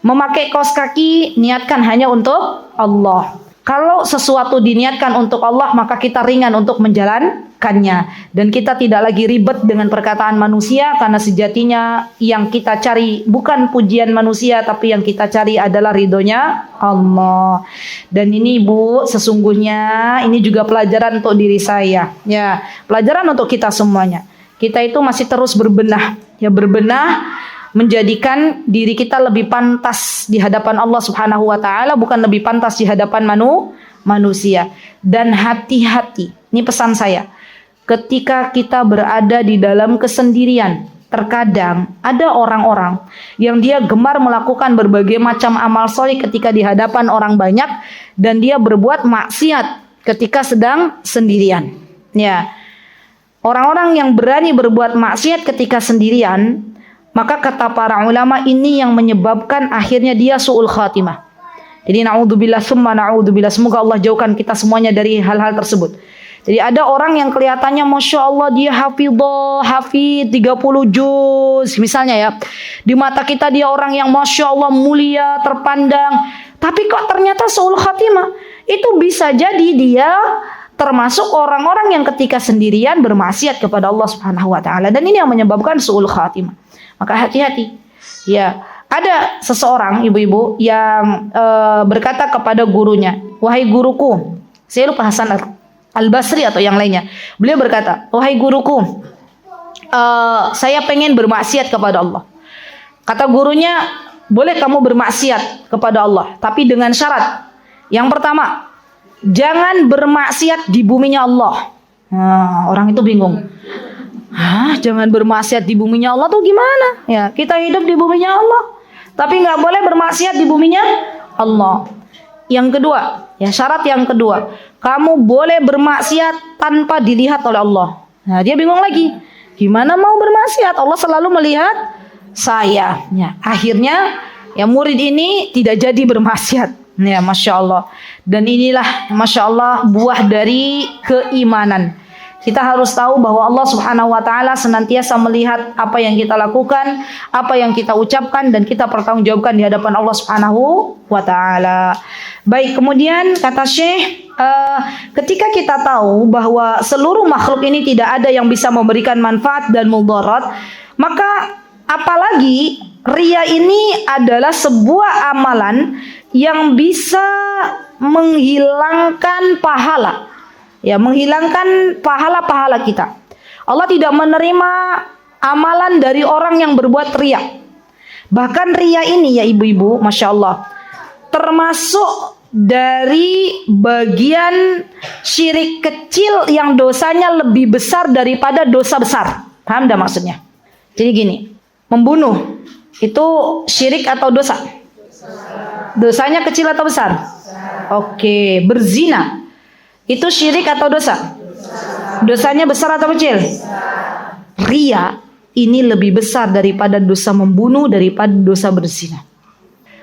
memakai kaos kaki, niatkan hanya untuk Allah. Kalau sesuatu diniatkan untuk Allah, maka kita ringan untuk menjalankannya. Dan kita tidak lagi ribet dengan perkataan manusia, karena sejatinya yang kita cari bukan pujian manusia, tapi yang kita cari adalah ridhonya Allah. Dan ini Ibu, sesungguhnya ini juga pelajaran untuk diri saya. Ya, pelajaran untuk kita semuanya. Kita itu masih terus berbenah. Ya, berbenah menjadikan diri kita lebih pantas di hadapan Allah Subhanahu wa taala, bukan lebih pantas di hadapan manusia. Dan hati-hati, ini pesan saya. Ketika kita berada di dalam kesendirian, terkadang ada orang-orang yang dia gemar melakukan berbagai macam amal soleh ketika di hadapan orang banyak, dan dia berbuat maksiat ketika sedang sendirian. Ya. Orang-orang yang berani berbuat maksiat ketika sendirian, maka kata para ulama ini yang menyebabkan akhirnya dia su'ul khatimah. Jadi na'udzubillah summa na'udzubillah. Semoga Allah jauhkan kita semuanya dari hal-hal tersebut. Jadi ada orang yang kelihatannya Masya Allah dia hafidh 30 juz misalnya ya. Di mata kita dia orang yang Masya Allah mulia, terpandang. Tapi kok ternyata su'ul khatimah. Itu bisa jadi dia termasuk orang-orang yang ketika sendirian bermaksiat kepada Allah Subhanahu wa taala, dan ini yang menyebabkan su'ul khatimah. Maka hati-hati. Ya, ada seseorang ibu-ibu yang berkata kepada gurunya, "Wahai guruku," saya lupa Hasan Al-Basri atau yang lainnya. Beliau berkata, "Wahai guruku, saya pengen bermaksiat kepada Allah." Kata gurunya, "Boleh kamu bermaksiat kepada Allah, tapi dengan syarat. Yang pertama, jangan bermaksiat di buminya Allah." Orang itu bingung. Jangan bermaksiat di buminya Allah tuh gimana? Ya, kita hidup di buminya Allah, tapi nggak boleh bermaksiat di buminya Allah. Yang kedua, ya syarat yang kedua, kamu boleh bermaksiat tanpa dilihat oleh Allah. Nah, dia bingung lagi. Gimana mau bermaksiat? Allah selalu melihat saya. Ya, akhirnya ya murid ini tidak jadi bermaksiat. Ya, Masya Allah. Dan inilah Masya Allah buah dari keimanan. Kita harus tahu bahwa Allah Subhanahu wa taala senantiasa melihat apa yang kita lakukan, apa yang kita ucapkan, dan kita pertanggungjawabkan di hadapan Allah Subhanahu wa taala. Baik, kemudian kata Syekh, ketika kita tahu bahwa seluruh makhluk ini tidak ada yang bisa memberikan manfaat dan mudarat, maka apalagi riya ini adalah sebuah amalan yang bisa menghilangkan pahala. Ya, menghilangkan pahala-pahala kita. Allah tidak menerima amalan dari orang yang berbuat riya. Bahkan riya ini ya ibu-ibu, Masya Allah, termasuk dari bagian syirik kecil yang dosanya lebih besar daripada dosa besar. Paham dah maksudnya? Jadi gini, membunuh itu syirik atau dosa? Dosanya kecil atau besar? Oke, berzina. Itu syirik atau dosa? Dosanya besar atau kecil? Ria ini lebih besar daripada dosa membunuh, daripada dosa berzina.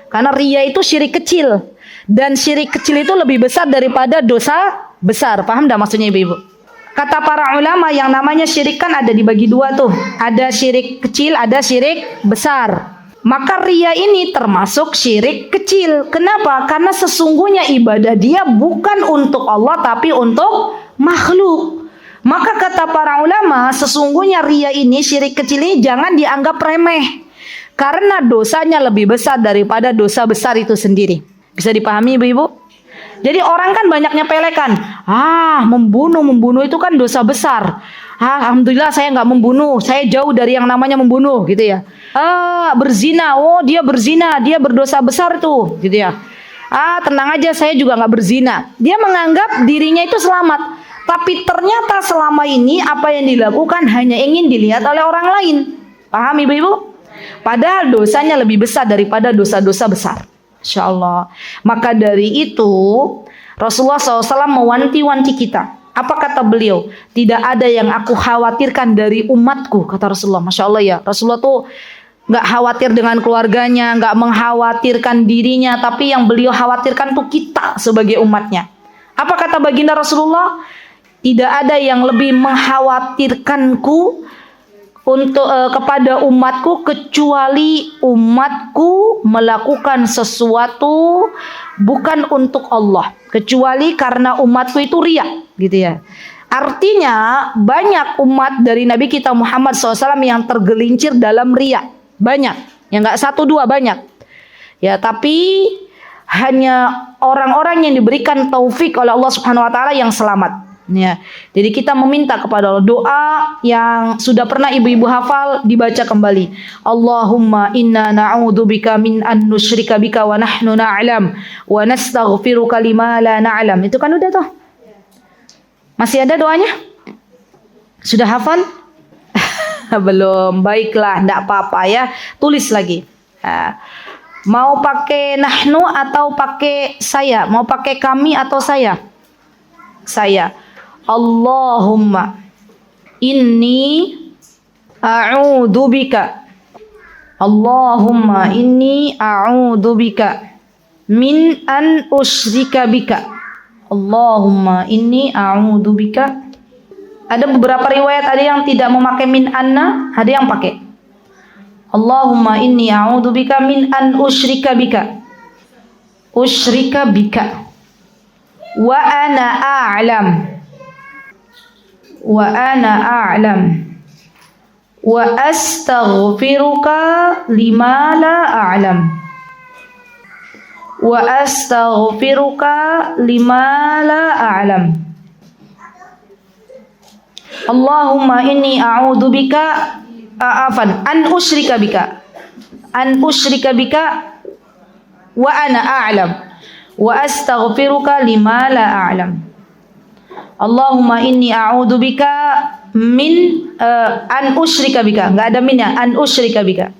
Karena ria itu syirik kecil, dan syirik kecil itu lebih besar daripada dosa besar. Paham enggak maksudnya ibu-ibu? Kata para ulama, yang namanya syirik kan ada dibagi dua tuh. Ada syirik kecil, ada syirik besar. Maka ria ini termasuk syirik kecil. Kenapa? Karena sesungguhnya ibadah dia bukan untuk Allah tapi untuk makhluk. Maka kata para ulama, sesungguhnya ria ini, syirik kecil ini jangan dianggap remeh. Karena dosanya lebih besar daripada dosa besar itu sendiri. Bisa dipahami ibu-ibu? Jadi orang kan banyak nyepelekan. Membunuh itu kan dosa besar. Alhamdulillah saya nggak membunuh. Saya jauh dari yang namanya membunuh gitu ya. Berzina. Dia berzina. Dia berdosa besar tuh gitu ya. Tenang aja, saya juga nggak berzina. Dia menganggap dirinya itu selamat. Tapi ternyata selama ini apa yang dilakukan hanya ingin dilihat oleh orang lain. Paham ibu-ibu? Padahal dosanya lebih besar daripada dosa-dosa besar. Insya Allah. Maka dari itu Rasulullah SAW mewanti-wanti kita. Apa kata beliau? Tidak ada yang aku khawatirkan dari umatku, kata Rasulullah. Masya Allah ya. Rasulullah tuh nggak khawatir dengan keluarganya, nggak mengkhawatirkan dirinya, tapi yang beliau khawatirkan tuh kita sebagai umatnya. Apa kata baginda Rasulullah? Tidak ada yang lebih mengkhawatirkanku untuk kepada umatku kecuali umatku melakukan sesuatu bukan untuk Allah, kecuali karena umatku itu riya, gitu ya. Artinya banyak umat dari Nabi kita Muhammad SAW yang tergelincir dalam riya, banyak, yang nggak satu dua, banyak. Ya, tapi hanya orang-orang yang diberikan taufik oleh Allah Subhanahu Wa Taala yang selamat. Ya, jadi kita meminta kepada Allah, doa yang sudah pernah ibu-ibu hafal dibaca kembali. Allahumma inna na'udzubika min an nusyrika bika wa nahnu na'lam wa nastaghfiruka lima la na'lam. Itu kan udah tuh. Masih ada doanya? Sudah hafal? Belum. Baiklah, enggak apa-apa ya. Tulis lagi. Mau pakai nahnu atau pakai saya? Mau pakai kami atau saya? Saya. Allahumma inni a'udzubika. Allahumma inni a'udzubika min an usyrika bika. Allahumma inni a'udzubika. Ada beberapa riwayat, ada yang tidak memakai min anna, ada yang pakai. Allahumma inni a'udzubika min an usyrika bika. Usyrika bika. Wa ana a'lam. Wa ana a'lam wa astaghfiruka lima la a'lam wa astaghfiruka lima la a'lam. Allahumma inni a'udzubika an usyrika bika wa ana a'lam wa astaghfiruka lima la a'lam. Allahumma inni a'udzubika min an usyrika bika. Enggak ada min ya, an usyrika bika.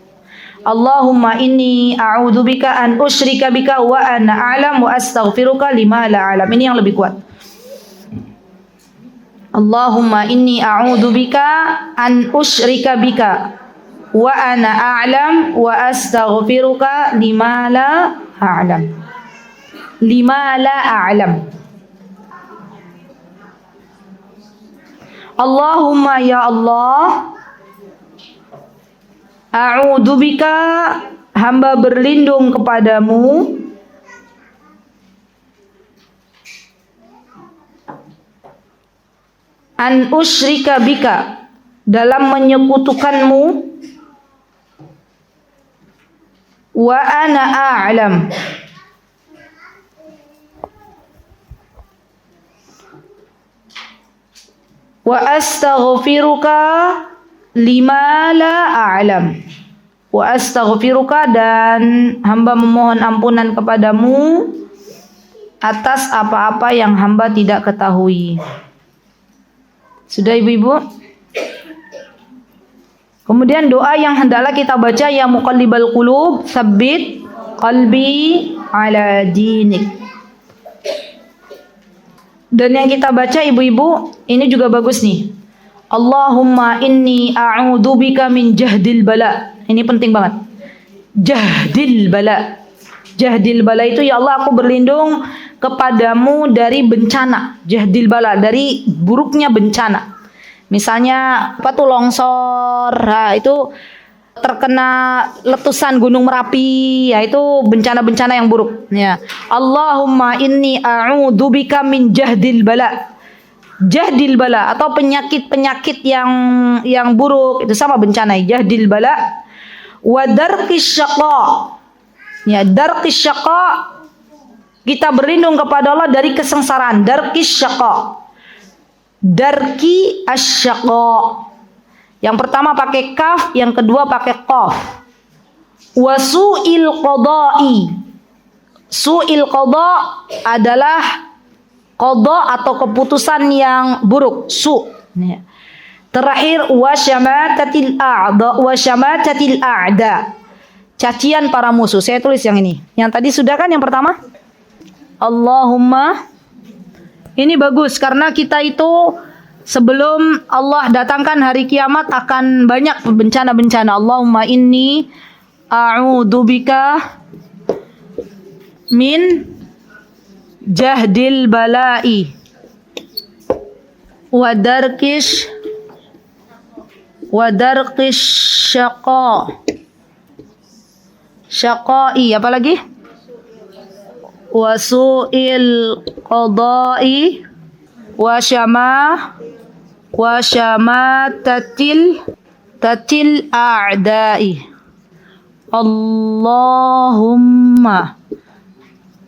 Allahumma inni a'udzubika an usyrika bika wa ana a'lam wa astaghfiruka lima la a'lam. Ini yang lebih kuat. Allahumma inni a'udzubika an usyrika bika wa ana a'lam wa astaghfiruka lima la a'lam. Lima la a'lam. Allahumma ya Allah, a'udzubika, hamba berlindung kepadamu an usyrika bika, dalam menyekutukanmu, wa ana a'lam, wa astaghfiruka lima la a'lam. Wa astaghfiruka, dan hamba memohon ampunan kepadamu atas apa-apa yang hamba tidak ketahui. Sudah ibu-ibu? Kemudian doa yang hendaklah kita baca, ya muqallibal qulub, tsabbit qalbi ala dinik. Dan yang kita baca ibu-ibu, ini juga bagus nih. Allahumma inni a'udzubika min jahdil bala. Ini penting banget. Jahdil bala. Jahdil bala itu ya Allah aku berlindung kepadamu dari bencana. Jahdil bala, dari buruknya bencana. Misalnya apa tuh longsor, nah, itu terkena letusan Gunung Merapi, ya itu bencana-bencana yang buruk. Ya. Allahumma inni a'udzubika min jahdil bala. Jahdil bala atau penyakit-penyakit yang buruk itu sama bencana. Jahdil bala wa darqis syaqa. Ya, darqis syaqa kita berlindung kepada Allah dari kesengsaraan. Darqis syaqa. Darki asyaqa. Yang pertama pakai kaf, yang kedua pakai qaf. Wasu'il qada'i. Su'il qada adalah qada atau keputusan yang buruk, su. Terakhir wasyamatatil a'da, wasyamatatil a'da. Cacian para musuh. Saya tulis yang ini. Yang tadi sudah kan yang pertama? Allahumma. Ini bagus karena kita itu sebelum Allah datangkan hari kiamat akan banyak bencana-bencana. Allahumma inni a'udzubika min jahdil bala'i wa darqish syaqa'i, apa lagi? Wa su'il qada'i wa syamatatil a'da'i. Allahumma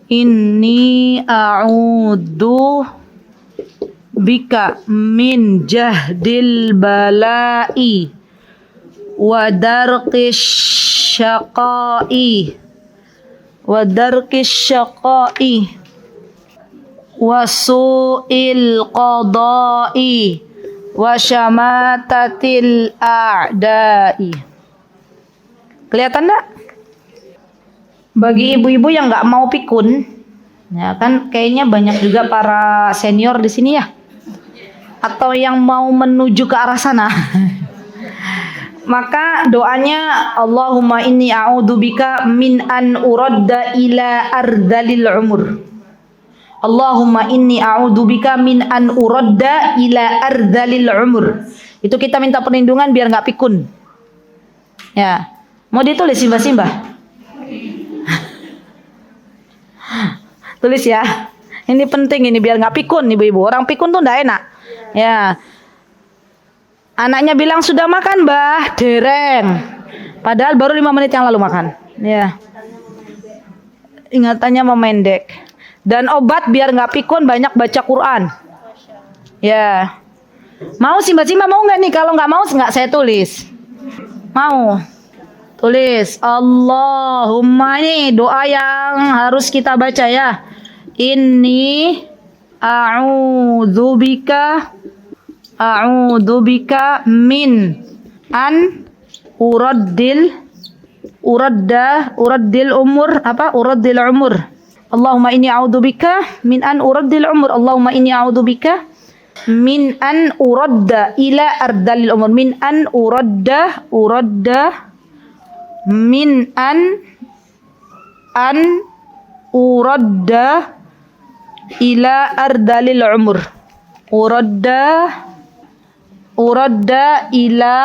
inni a'udzu bika min jahdil bala'i wa darqish syaqa'i wa su'il qada'i wa syamatatil a'da'i. Kelihatan enggak? Bagi ibu-ibu yang nggak mau pikun, ya kan kayaknya banyak juga para senior di sini ya, atau yang mau menuju ke arah sana. Maka doanya Allahumma inni a'udzubika min an uradda ila ardalil umur. Allahumma inni a'udzubika min an uradda ila ardalil umur. Itu kita minta perlindungan biar nggak pikun. Ya, mau ditulis simbah-simbah. Tulis ya. Ini penting ini biar nggak pikun ibu-ibu. Orang pikun tuh nggak enak. Ya. Anaknya bilang sudah makan Mbah, dereng. Padahal baru 5 menit yang lalu makan. Ya. Ingatannya memendek. Dan obat biar nggak pikun banyak baca Quran. Ya. Mau simbah-simbah mau nggak nih? Kalau nggak mau nggak saya tulis. Mau. Tulis Allahumma, ini doa yang harus kita baca ya. Inni a'udzubika min an uraddil umur, apa? Uraddil umur. Allahumma inni a'udzubika min an uraddil umur. Allahumma inni a'udzubika min an uradda ila ardalil umur. Min an uradda min an uradda ila ardalil umur. Uradda ila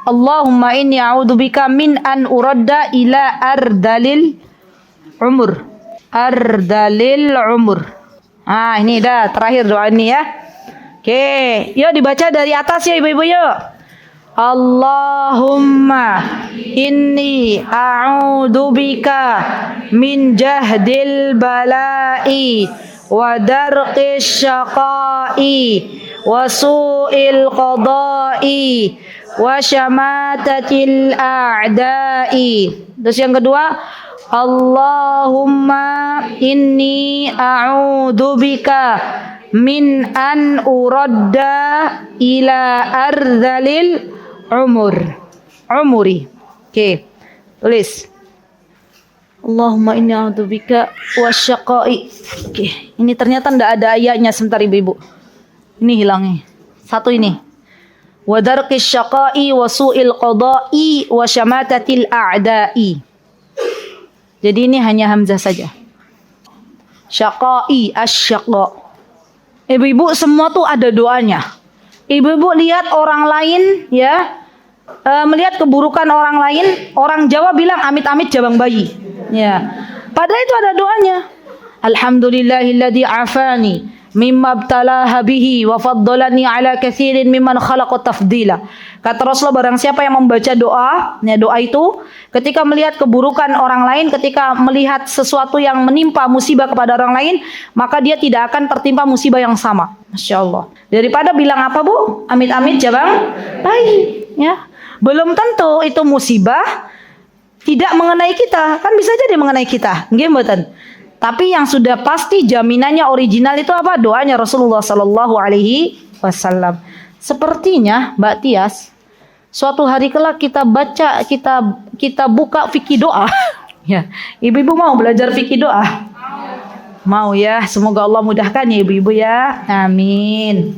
Allahumma inni a'udzubika min an uradda ila ardalil umur. Ardalil umur. Ah, ini dah terakhir doa ini ya. Oke, yuk dibaca dari atas ya ibu-ibu yuk. Allahumma inni a'udzubika min jahdil bala'i wa darqis syaqa'i wa su'il qada'i wa syamatatil a'da'i. Terus yang kedua, Allahumma inni a'udzubika min an uradda ila ardalil umuri. Oke, tulis. Allahumma inni a'udzubika wasyaqai. Oke, ini ternyata ndak ada ayatnya, sebentar ibu-ibu. Ini hilangnya. Satu ini. Wa darqis syaqai wa su'il qada'i wa syamatatil a'da'i. Jadi ini hanya hamzah saja. Syaqai, asyaqa. Ibu-ibu semua tuh ada doanya. Ibu-ibu lihat orang lain ya, melihat keburukan orang lain, orang Jawa bilang amit-amit jabang bayi. Ya. Padahal itu ada doanya. Alhamdulillahilladzi afani mimma ibtalaha bihi wa faddalani ala katsirin mimman khalaqa tafdila. Kata Rasulullah, barang siapa yang membaca doa, ya doa itu ketika melihat keburukan orang lain, ketika melihat sesuatu yang menimpa musibah kepada orang lain, maka dia tidak akan tertimpa musibah yang sama. Masya Allah. Daripada bilang apa bu? Amit-amit jabang bayi. Ya. Belum tentu itu musibah tidak mengenai kita, kan bisa jadi mengenai kita, nggih mboten. Tapi yang sudah pasti jaminannya original itu apa? Doanya Rasulullah Sallallahu Alaihi Wasallam. Sepertinya Mbak Tias, suatu hari kelak kita baca, kita buka fikih doa. Ya, ibu-ibu mau belajar fikih doa? Mau ya, semoga Allah mudahkan ya ibu-ibu ya, amin.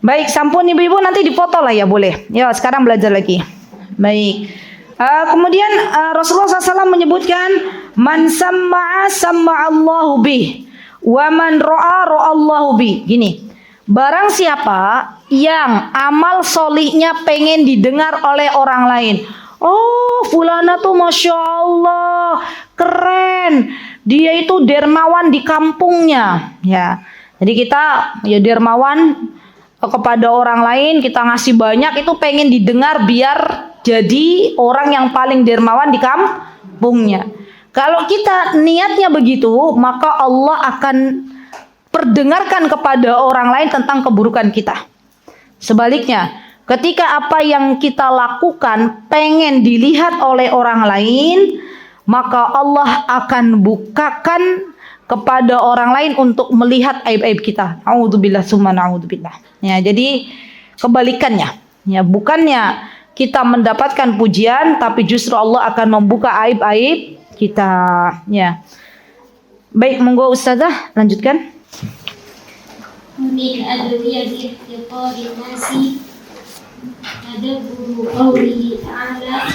Baik, sampun ibu-ibu, nanti dipoto lah ya, boleh. Ya, sekarang belajar lagi. Baik. Kemudian Rasulullah SAW menyebutkan man samma'a samma'allahu bih wa man ra'a ra'allahu bih. Gini, barang siapa yang amal solihnya pengen didengar oleh orang lain. Oh, fulana tuh Masya Allah keren, dia itu dermawan di kampungnya. Ya, jadi kita ya dermawan kepada orang lain, kita ngasih banyak, itu pengen didengar biar jadi orang yang paling dermawan di kampungnya. Kalau kita niatnya begitu, maka Allah akan perdengarkan kepada orang lain tentang keburukan kita. Sebaliknya, ketika apa yang kita lakukan pengen dilihat oleh orang lain, maka Allah akan bukakan kepada orang lain untuk melihat aib-aib kita. A'udzubillah summa na'udzubillah. Ya, jadi kebalikannya. Ya, bukannya kita mendapatkan pujian, tapi justru Allah akan membuka aib-aib kita. Ya. Baik, monggo Ustazah lanjutkan. Min adwiyati ihtiqari nasi tadabburu qawlihi ta'ala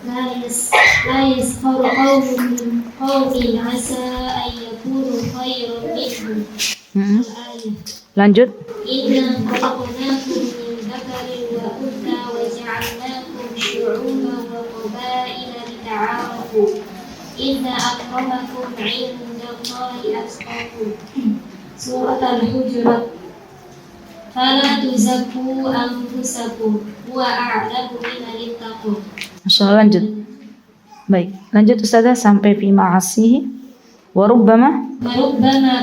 la yaskhar qawmun min qawmin asa an yakunu khairan minhum. Lanjut. Inna khalaqnakum min dzakarin wa untha wa ja'alnakum syu'uban wa qabaila lita'arafu. Inna akramakum 'indallahi atqakum. Surat Al-Hujurat. Fala tuzakku anfusakum wa a'lamu biman ittaqu. Masyaallah, lanjut. Baik, lanjut Ustazah sampai fi ma'asihi. Warubbama kana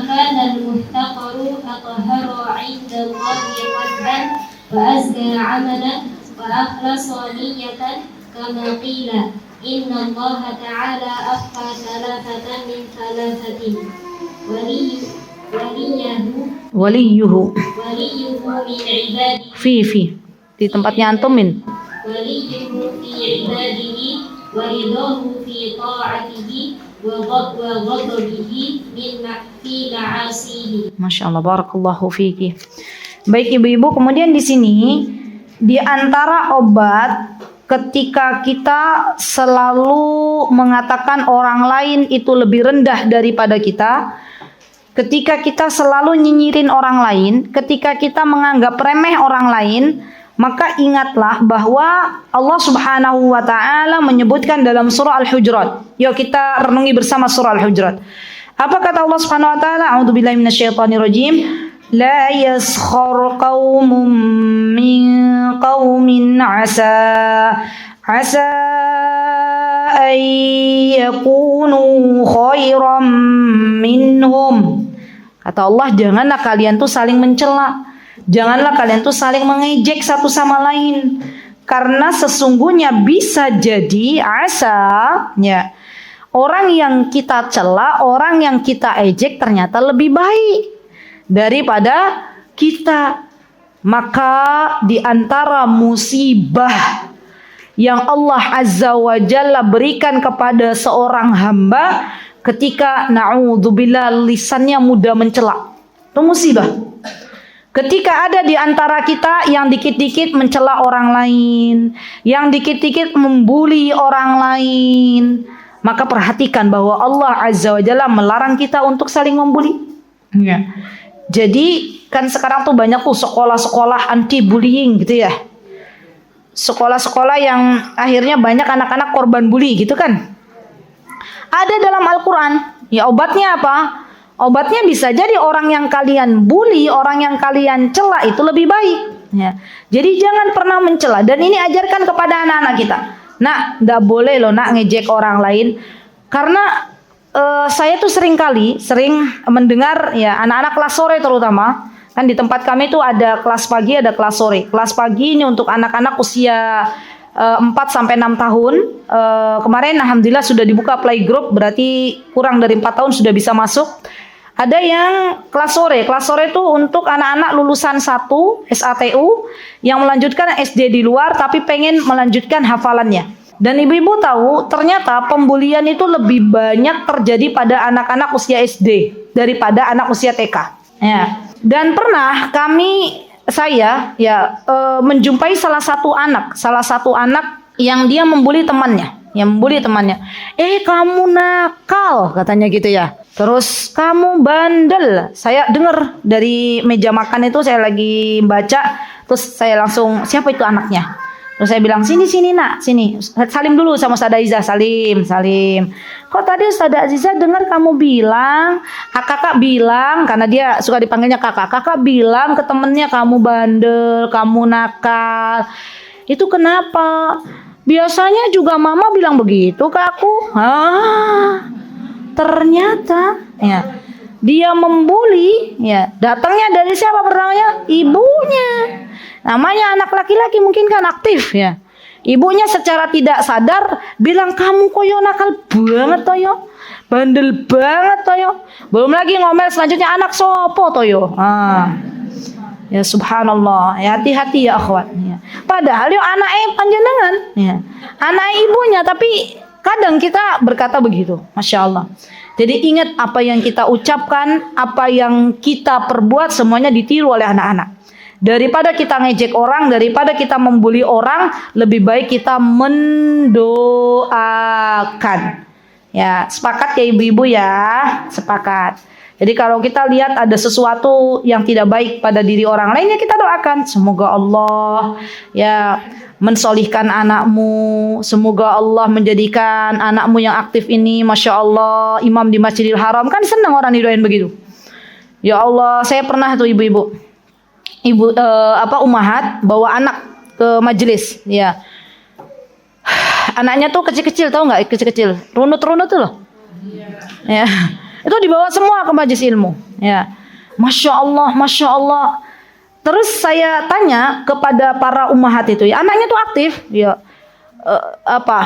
al-muhtaqaru atahara 'inda Allahi qalban wa azka 'amalan wa akhlasa niyatan kama qila inna Allah ta'ala afqa thalathatan min thalathatin waliyuhu min ibadihi fi di tempatnya antum min waliyuhu fi ibadihi wa ridahu fi ta'atihi wa ghadabihi min fi ma'asihi. Masya Allah, barakallahu fiki. Baik ibu-ibu, kemudian di sini di antara obat ketika kita selalu mengatakan orang lain itu lebih rendah daripada kita, ketika kita selalu nyinyirin orang lain, ketika kita menganggap remeh orang lain, maka ingatlah bahwa Allah Subhanahu wa taala menyebutkan dalam surah Al-Hujurat. Yuk kita renungi bersama surah Al-Hujurat. Apa kata Allah Subhanahu wa taala? A'udzubillahi minasyaitonirrajim. La yaskhar qaumun min qaumin asa an yakunu khairan minhum. Kata Allah, janganlah kalian tuh saling mencela. Janganlah kalian tuh saling mengejek satu sama lain. Karena sesungguhnya bisa jadi ya, orang yang kita cela, orang yang kita ejek ternyata lebih baik daripada kita. Maka di antara musibah yang Allah Azza wa Jalla berikan kepada seorang hamba ketika na'udzubillah lisannya mudah mencela. Itu musibah. Ketika ada di antara kita yang dikit-dikit mencela orang lain, yang dikit-dikit membuli orang lain, maka perhatikan bahwa Allah Azza wa Jalla melarang kita untuk saling membuli. Ya. Jadi kan sekarang tuh banyak tuh sekolah-sekolah anti bullying gitu ya. Sekolah-sekolah yang akhirnya banyak anak-anak korban bully gitu kan. Ada dalam Al-Quran. Ya obatnya apa? Obatnya bisa jadi orang yang kalian bully, orang yang kalian cela itu lebih baik. Ya. Jadi jangan pernah mencela. Dan ini ajarkan kepada anak-anak kita. Nak, nggak boleh loh nak ngejek orang lain. Karena saya tuh sering mendengar ya anak-anak kelas sore terutama. Kan di tempat kami tuh ada kelas pagi, ada kelas sore. Kelas pagi ini untuk anak-anak usia 4 sampai 6 tahun. Kemarin alhamdulillah sudah dibuka playgroup, berarti kurang dari 4 tahun sudah bisa masuk. Ada yang kelas sore. Kelas sore itu untuk anak-anak lulusan 1 SATU yang melanjutkan SD di luar tapi pengen melanjutkan hafalannya. Dan ibu-ibu tahu ternyata pembulian itu lebih banyak terjadi pada anak-anak usia SD daripada anak usia TK. Ya. Dan pernah saya menjumpai salah satu anak yang dia membuli temannya, kamu nakal katanya gitu ya. Terus kamu bandel. Saya dengar dari meja makan itu, saya lagi baca, terus saya langsung, siapa itu anaknya? Terus saya bilang, sini nak, sini. Salim dulu sama Ustazah Aziza, salim. Kok tadi Ustazah Aziza dengar kamu bilang, kakak bilang, karena dia suka dipanggilnya kakak bilang ke temennya kamu bandel, kamu nakal. Itu kenapa? Biasanya juga mama bilang begitu ke aku. Ternyata ya dia membuli, ya datangnya dari siapa pertamanya? Ibunya. Namanya anak laki-laki mungkin kan aktif ya. Ibunya secara tidak sadar bilang, kamu koyo nakal banget toyo, bandel banget toyo. Belum lagi ngomel selanjutnya, anak sopo toyo. Ya subhanallah, ya hati-hati ya akhwat. Ya. Padahal yo anak panjenengan, ya. Anak ibunya, tapi kadang kita berkata begitu, masya Allah. Jadi ingat apa yang kita ucapkan, apa yang kita perbuat semuanya ditiru oleh anak-anak. Daripada kita ngejek orang, daripada kita membuli orang, lebih baik kita mendoakan. Ya, sepakat ya ibu-ibu ya, sepakat. Jadi kalau kita lihat ada sesuatu yang tidak baik pada diri orang lain, ya kita doakan. Semoga Allah ya mensolihkan anakmu. Semoga Allah menjadikan anakmu yang aktif ini, masya Allah, imam di Masjidil Haram. Kan senang orang didoain begitu. Ya Allah, saya pernah tuh ibu-ibu. Umahat bawa anak ke majelis, ya. Anaknya tuh kecil-kecil, tahu nggak? Kecil-kecil, runut-runut tuh loh. Ya. Itu dibawa semua ke majelis ilmu, ya. Masya Allah, masya Allah. Terus saya tanya kepada para umahat itu, ya, anaknya tuh aktif, ya.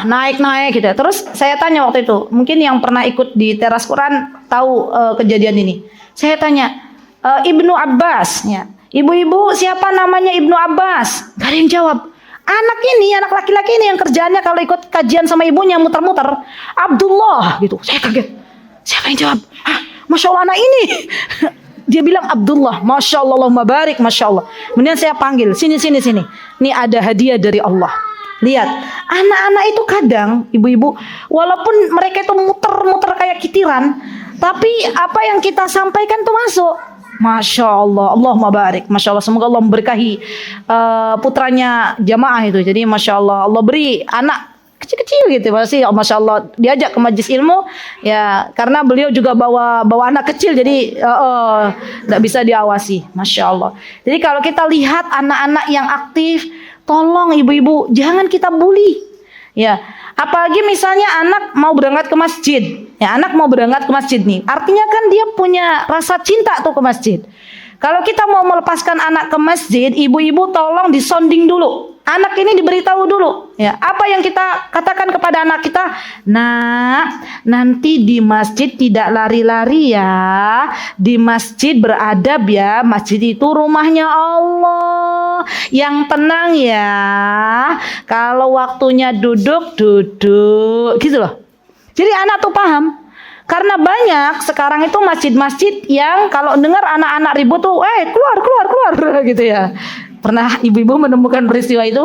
Naik-naik gitu. Terus saya tanya waktu itu, mungkin yang pernah ikut di teras Quran tahu kejadian ini. Saya tanya, Ibnu Abbas, ya. Ibu-ibu, siapa namanya Ibnu Abbas? Gak ada yang jawab. Anak laki-laki ini yang kerjaannya kalau ikut kajian sama ibunya muter-muter, Abdullah gitu. Saya kaget. Siapa yang jawab? Masya Allah anak ini. Dia bilang Abdullah. Masya Allah, Allahumma barik, Masya Allah. Kemudian saya panggil, sini. Ini ada hadiah dari Allah. Lihat, anak-anak itu kadang, ibu-ibu, walaupun mereka itu muter-muter kayak kitiran, tapi apa yang kita sampaikan tuh masuk. Masya Allah, Allahumma barik, Masya Allah, semoga Allah memberkahi putranya jamaah itu. Jadi Masya Allah, Allah beri anak kecil-kecil gitu, Masya Allah, diajak ke majlis ilmu, ya karena beliau juga bawa anak kecil, jadi tidak bisa diawasi, Masya Allah. Jadi kalau kita lihat anak-anak yang aktif, tolong ibu-ibu jangan kita bully, ya. Apalagi misalnya anak mau berangkat ke masjid, ya anak mau berangkat ke masjid nih, artinya kan dia punya rasa cinta tuh ke masjid. Kalau kita mau melepaskan anak ke masjid, ibu-ibu tolong disonding dulu. Anak ini diberitahu dulu, ya. Apa yang kita katakan kepada anak kita? Nah, nanti di masjid tidak lari-lari ya. Di masjid beradab ya. Masjid itu rumahnya Allah. Yang tenang ya. Kalau waktunya duduk, duduk. Gitu loh. Jadi anak tuh paham. Karena banyak sekarang itu masjid-masjid yang kalau dengar anak-anak ribut tuh, keluar gitu ya. Pernah ibu-ibu menemukan peristiwa itu?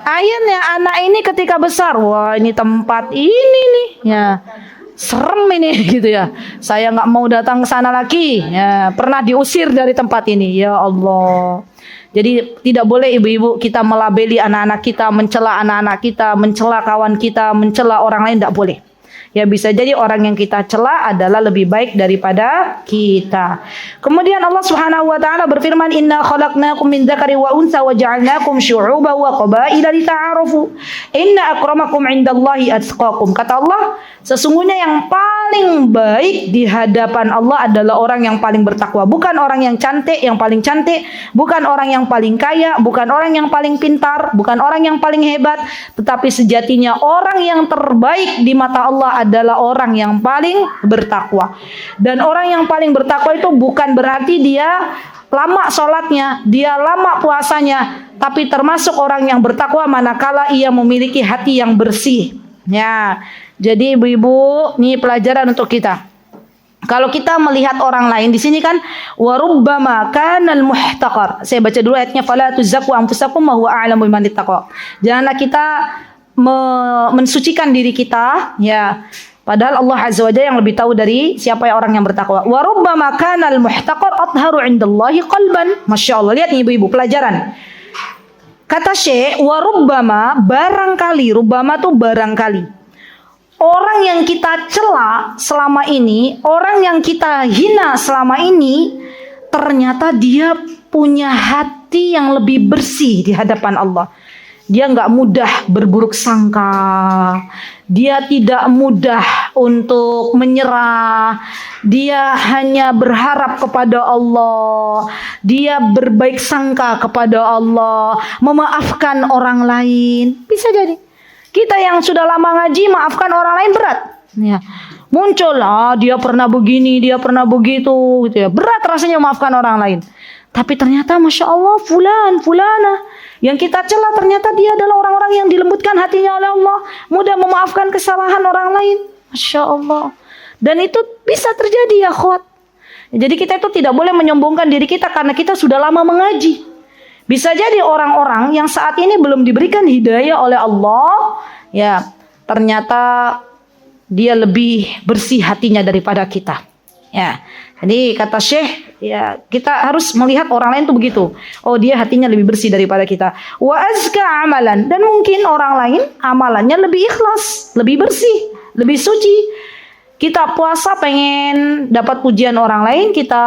Akhirnya anak ini ketika besar, wah ini tempat ini nih, ya serem ini gitu ya. Saya nggak mau datang ke sana lagi. Ya, pernah diusir dari tempat ini. Ya Allah. Jadi tidak boleh ibu-ibu kita melabeli anak-anak kita, mencela anak-anak kita, mencela kawan kita, mencela orang lain, tidak boleh. Ya bisa jadi orang yang kita cela adalah lebih baik daripada kita. Kemudian Allah Subhanahu wa taala berfirman, "Inna khalaqnakum min dzakari wa unsa wa ja'alnakum syu'uban wa qabaila lita'arafu. Inna akramakum 'indallahi atqakum." Kata Allah, sesungguhnya yang paling baik di hadapan Allah adalah orang yang paling bertakwa. Bukan orang yang cantik, yang paling cantik, bukan orang yang paling kaya, bukan orang yang paling pintar, bukan orang yang paling hebat, tetapi sejatinya orang yang terbaik di mata Allah adalah orang yang paling bertakwa. Dan orang yang paling bertakwa itu bukan berarti dia lama sholatnya, dia lama puasanya, tapi termasuk orang yang bertakwa manakala ia memiliki hati yang bersih. Ya, jadi ibu-ibu, ini pelajaran untuk kita. Kalau kita melihat orang lain di sini kan warubbama kanal muhtaqar. Saya baca dulu ayatnya, fala tuzakku anfusakum wa huwa a'lamu biman ittaqa. Janganlah kita mensucikan diri kita, ya. Padahal Allah Azza wa Jalla yang lebih tahu dari siapa yang orang yang bertakwa. Wa rubbama kanal muhtaqar atharu 'indallahi qalban. Masya Allah, lihat nih ibu-ibu pelajaran. Kata Syekh, wa rubbama, barangkali, rubbama tuh barangkali. Orang yang kita cela selama ini, orang yang kita hina selama ini, ternyata dia punya hati yang lebih bersih di hadapan Allah. Dia nggak mudah berburuk sangka. Dia tidak mudah untuk menyerah. Dia hanya berharap kepada Allah. Dia berbaik sangka kepada Allah. Memaafkan orang lain. Bisa jadi. Kita yang sudah lama ngaji, maafkan orang lain berat. Ya. Muncul, dia pernah begini, dia pernah begitu. Gitu ya. Berat rasanya memaafkan orang lain. Tapi ternyata Masya Allah, fulana. Yang kita cela ternyata dia adalah orang-orang yang dilembutkan hatinya oleh Allah. Mudah memaafkan kesalahan orang lain. Masya Allah. Dan itu bisa terjadi ya akhwat. Jadi kita itu tidak boleh menyombongkan diri kita karena kita sudah lama mengaji. Bisa jadi orang-orang yang saat ini belum diberikan hidayah oleh Allah. Ya ternyata dia lebih bersih hatinya daripada kita. Ya. Jadi kata Syekh, ya kita harus melihat orang lain tuh begitu. Oh dia hatinya lebih bersih daripada kita. Wa azka amalan, dan mungkin orang lain amalannya lebih ikhlas, lebih bersih, lebih suci. Kita puasa pengen dapat pujian orang lain, kita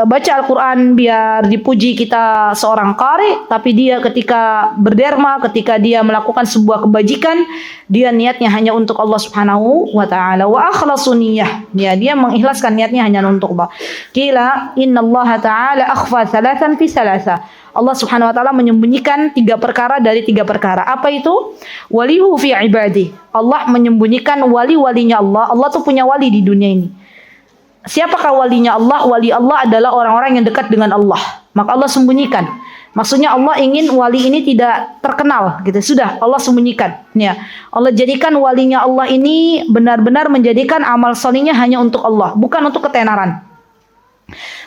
baca Al-Quran biar dipuji kita seorang qari, tapi dia ketika berderma, ketika dia melakukan sebuah kebajikan, dia niatnya hanya untuk Allah Subhanahu wa taala. Wa akhlasu niyyah. Dia mengikhlaskan niatnya hanya untuk Allah. Qila innallaha ta'ala akhfa thalathan fi thalatha. Allah Subhanahu wa taala menyembunyikan 3 perkara dari 3 perkara. Apa itu? Walihu fi ibadi. Allah menyembunyikan wali-walinya Allah. Allah tuh punya wali di dunia ini. Siapakah walinya Allah? Wali Allah adalah orang-orang yang dekat dengan Allah. Maka Allah sembunyikan. Maksudnya Allah ingin wali ini tidak terkenal gitu. Sudah Allah sembunyikan. Ya. Allah jadikan walinya Allah ini benar-benar menjadikan amal solihnya hanya untuk Allah, bukan untuk ketenaran.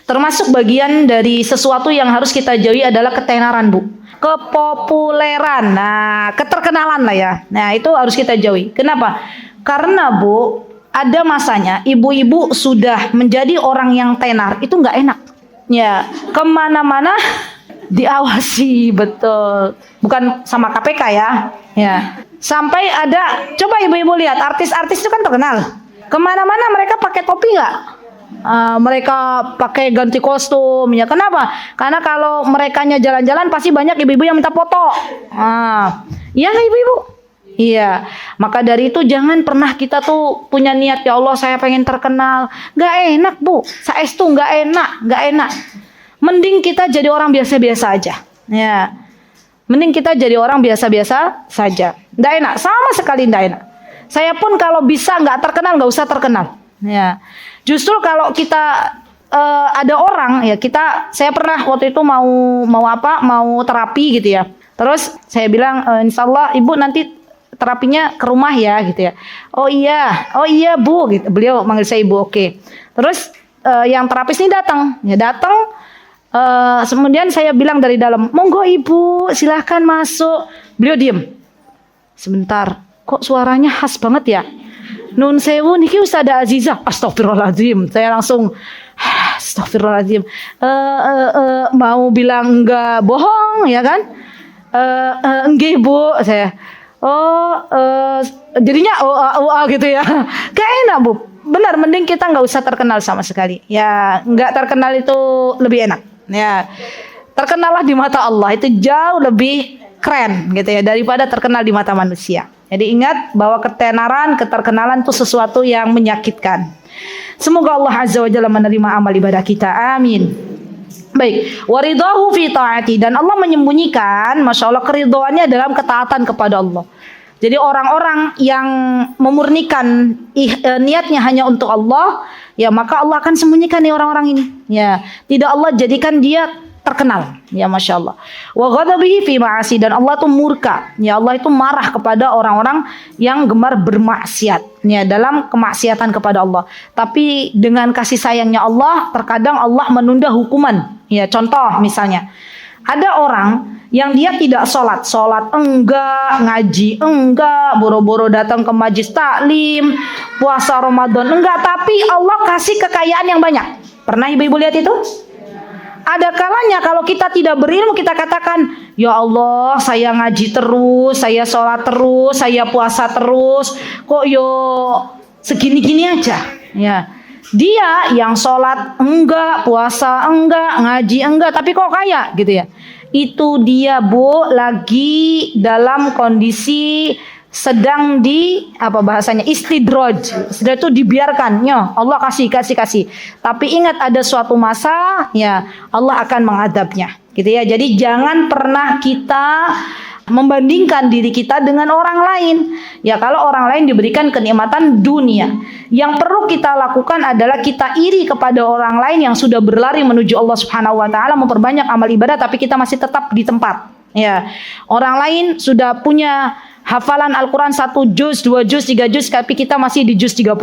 Termasuk bagian dari sesuatu yang harus kita jauhi adalah ketenaran, Bu. Kepopuleran. Nah, keterkenalan lah ya. Nah, itu harus kita jauhi. Kenapa? Karena, Bu, ada masanya ibu-ibu sudah menjadi orang yang tenar. Itu nggak enak. Ya, kemana-mana diawasi, betul. Bukan sama KPK ya. Ya. Sampai ada, coba ibu-ibu lihat, artis-artis itu kan terkenal. Kemana-mana mereka pakai topi nggak? Mereka pakai ganti kostum ya. Kenapa? Karena kalau merekanya jalan-jalan pasti banyak ibu-ibu yang minta foto. Iya nggak ibu-ibu? Iya, maka dari itu jangan pernah kita tuh punya niat, ya Allah saya pengen terkenal. Gak enak Bu, saestu gak enak. Mending kita jadi orang biasa-biasa aja. Ya, mending kita jadi orang biasa-biasa saja. Gak enak, sama sekali gak enak. Saya pun kalau bisa gak terkenal, gak usah terkenal. Ya, justru kalau kita ada orang ya saya pernah waktu itu mau terapi gitu ya. Terus saya bilang insya Allah ibu nanti terapinya ke rumah ya gitu ya. Oh iya Bu gitu. Beliau manggil saya ibu, oke. Terus yang terapis ini datang. Kemudian saya bilang dari dalam, monggo ibu silahkan masuk. Beliau diem. Sebentar, kok suaranya khas banget ya? Nun sewu niki Ustazah Azizah. Astagfirullahaladzim. Saya langsung astagfirullahaladzim. Mau bilang enggak bohong ya kan? Enggak Bu saya. Jadinya gitu ya. Gak enak Bu. Benar, mending kita nggak usah terkenal sama sekali. Ya, nggak terkenal itu lebih enak. Ya, terkenallah di mata Allah itu jauh lebih keren gitu ya daripada terkenal di mata manusia. Jadi ingat bahwa keterkenalan itu sesuatu yang menyakitkan. Semoga Allah Azza wa Jalla menerima amal ibadah kita. Amin. Baik, waridahu fi taati, dan Allah menyembunyikan, masya Allah, keridhoannya dalam ketaatan kepada Allah. Jadi orang-orang yang memurnikan niatnya hanya untuk Allah, ya maka Allah akan sembunyikan nih orang-orang ini. Ya, tidak Allah jadikan dia terkenal. Ya masya Allah. Wa ghadabihi fi ma'asi, dan Allah itu murka. Ya Allah itu marah kepada orang-orang yang gemar bermaksiat. Ya dalam kemaksiatan kepada Allah. Tapi dengan kasih sayangnya Allah, terkadang Allah menunda hukuman. Ya contoh misalnya, ada orang yang dia tidak sholat enggak, ngaji enggak, boro-boro datang ke majlis taklim, puasa Ramadan enggak, tapi Allah kasih kekayaan yang banyak. Pernah ibu-ibu lihat itu? Ada kalanya kalau kita tidak berilmu, kita katakan, ya Allah saya ngaji terus, saya sholat terus, saya puasa terus, kok yo segini-gini aja. Ya, dia yang sholat enggak, puasa enggak, ngaji enggak, tapi kok kaya gitu ya. Itu dia Bu lagi dalam kondisi sedang istidraj. Sudah itu dibiarkan, ya Allah kasih. Tapi ingat ada suatu masa ya Allah akan mengadabnya. Gitu ya. Jadi jangan pernah kita membandingkan diri kita dengan orang lain. Ya kalau orang lain diberikan kenikmatan dunia, yang perlu kita lakukan adalah kita iri kepada orang lain yang sudah berlari menuju Allah Subhanahu wa taala, memperbanyak amal ibadah, tapi kita masih tetap di tempat. Ya. Orang lain sudah punya hafalan Al-Quran 1 juz, 2 juz, 3 juz, tapi kita masih di juz 30.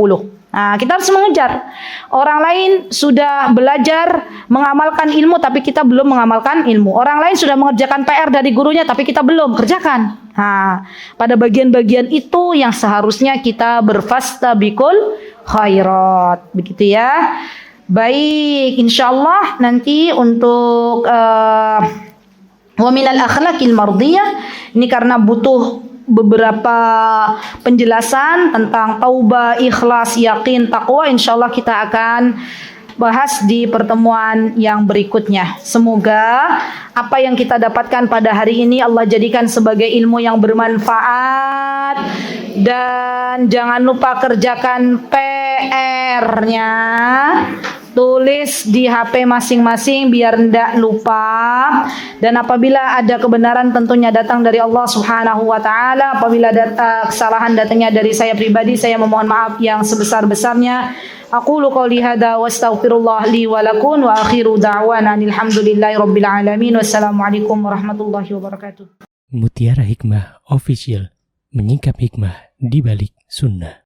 Nah, kita harus mengejar. Orang lain sudah belajar mengamalkan ilmu, tapi kita belum mengamalkan ilmu. Orang lain sudah mengerjakan PR dari gurunya, tapi kita belum kerjakan. Nah, pada bagian-bagian itu yang seharusnya kita berfastabiqul khairat. Begitu ya. Baik, insyaallah nanti untuk wa minal akhlaqil mardiyah, ini karena butuh beberapa penjelasan tentang taubah, ikhlas, yakin, takwa. Insyaallah kita akan bahas di pertemuan yang berikutnya. Semoga apa yang kita dapatkan pada hari ini Allah jadikan sebagai ilmu yang bermanfaat, dan jangan lupa kerjakan PR-nya. Tulis di HP masing-masing biar tidak lupa. Dan apabila ada kebenaran tentunya datang dari Allah Subhanahu wa taala. Apabila kesalahan datangnya dari saya pribadi, saya memohon maaf yang sebesar-besarnya. Aqulu qouli hadza wa astaghfirullah li wa lakum wa akhiru da'wana alhamdulillahirabbil alamin. Wassalamualaikum warahmatullahi wabarakatuh. Mutiara Hikmah Official, menyingkap hikmah di balik sunnah.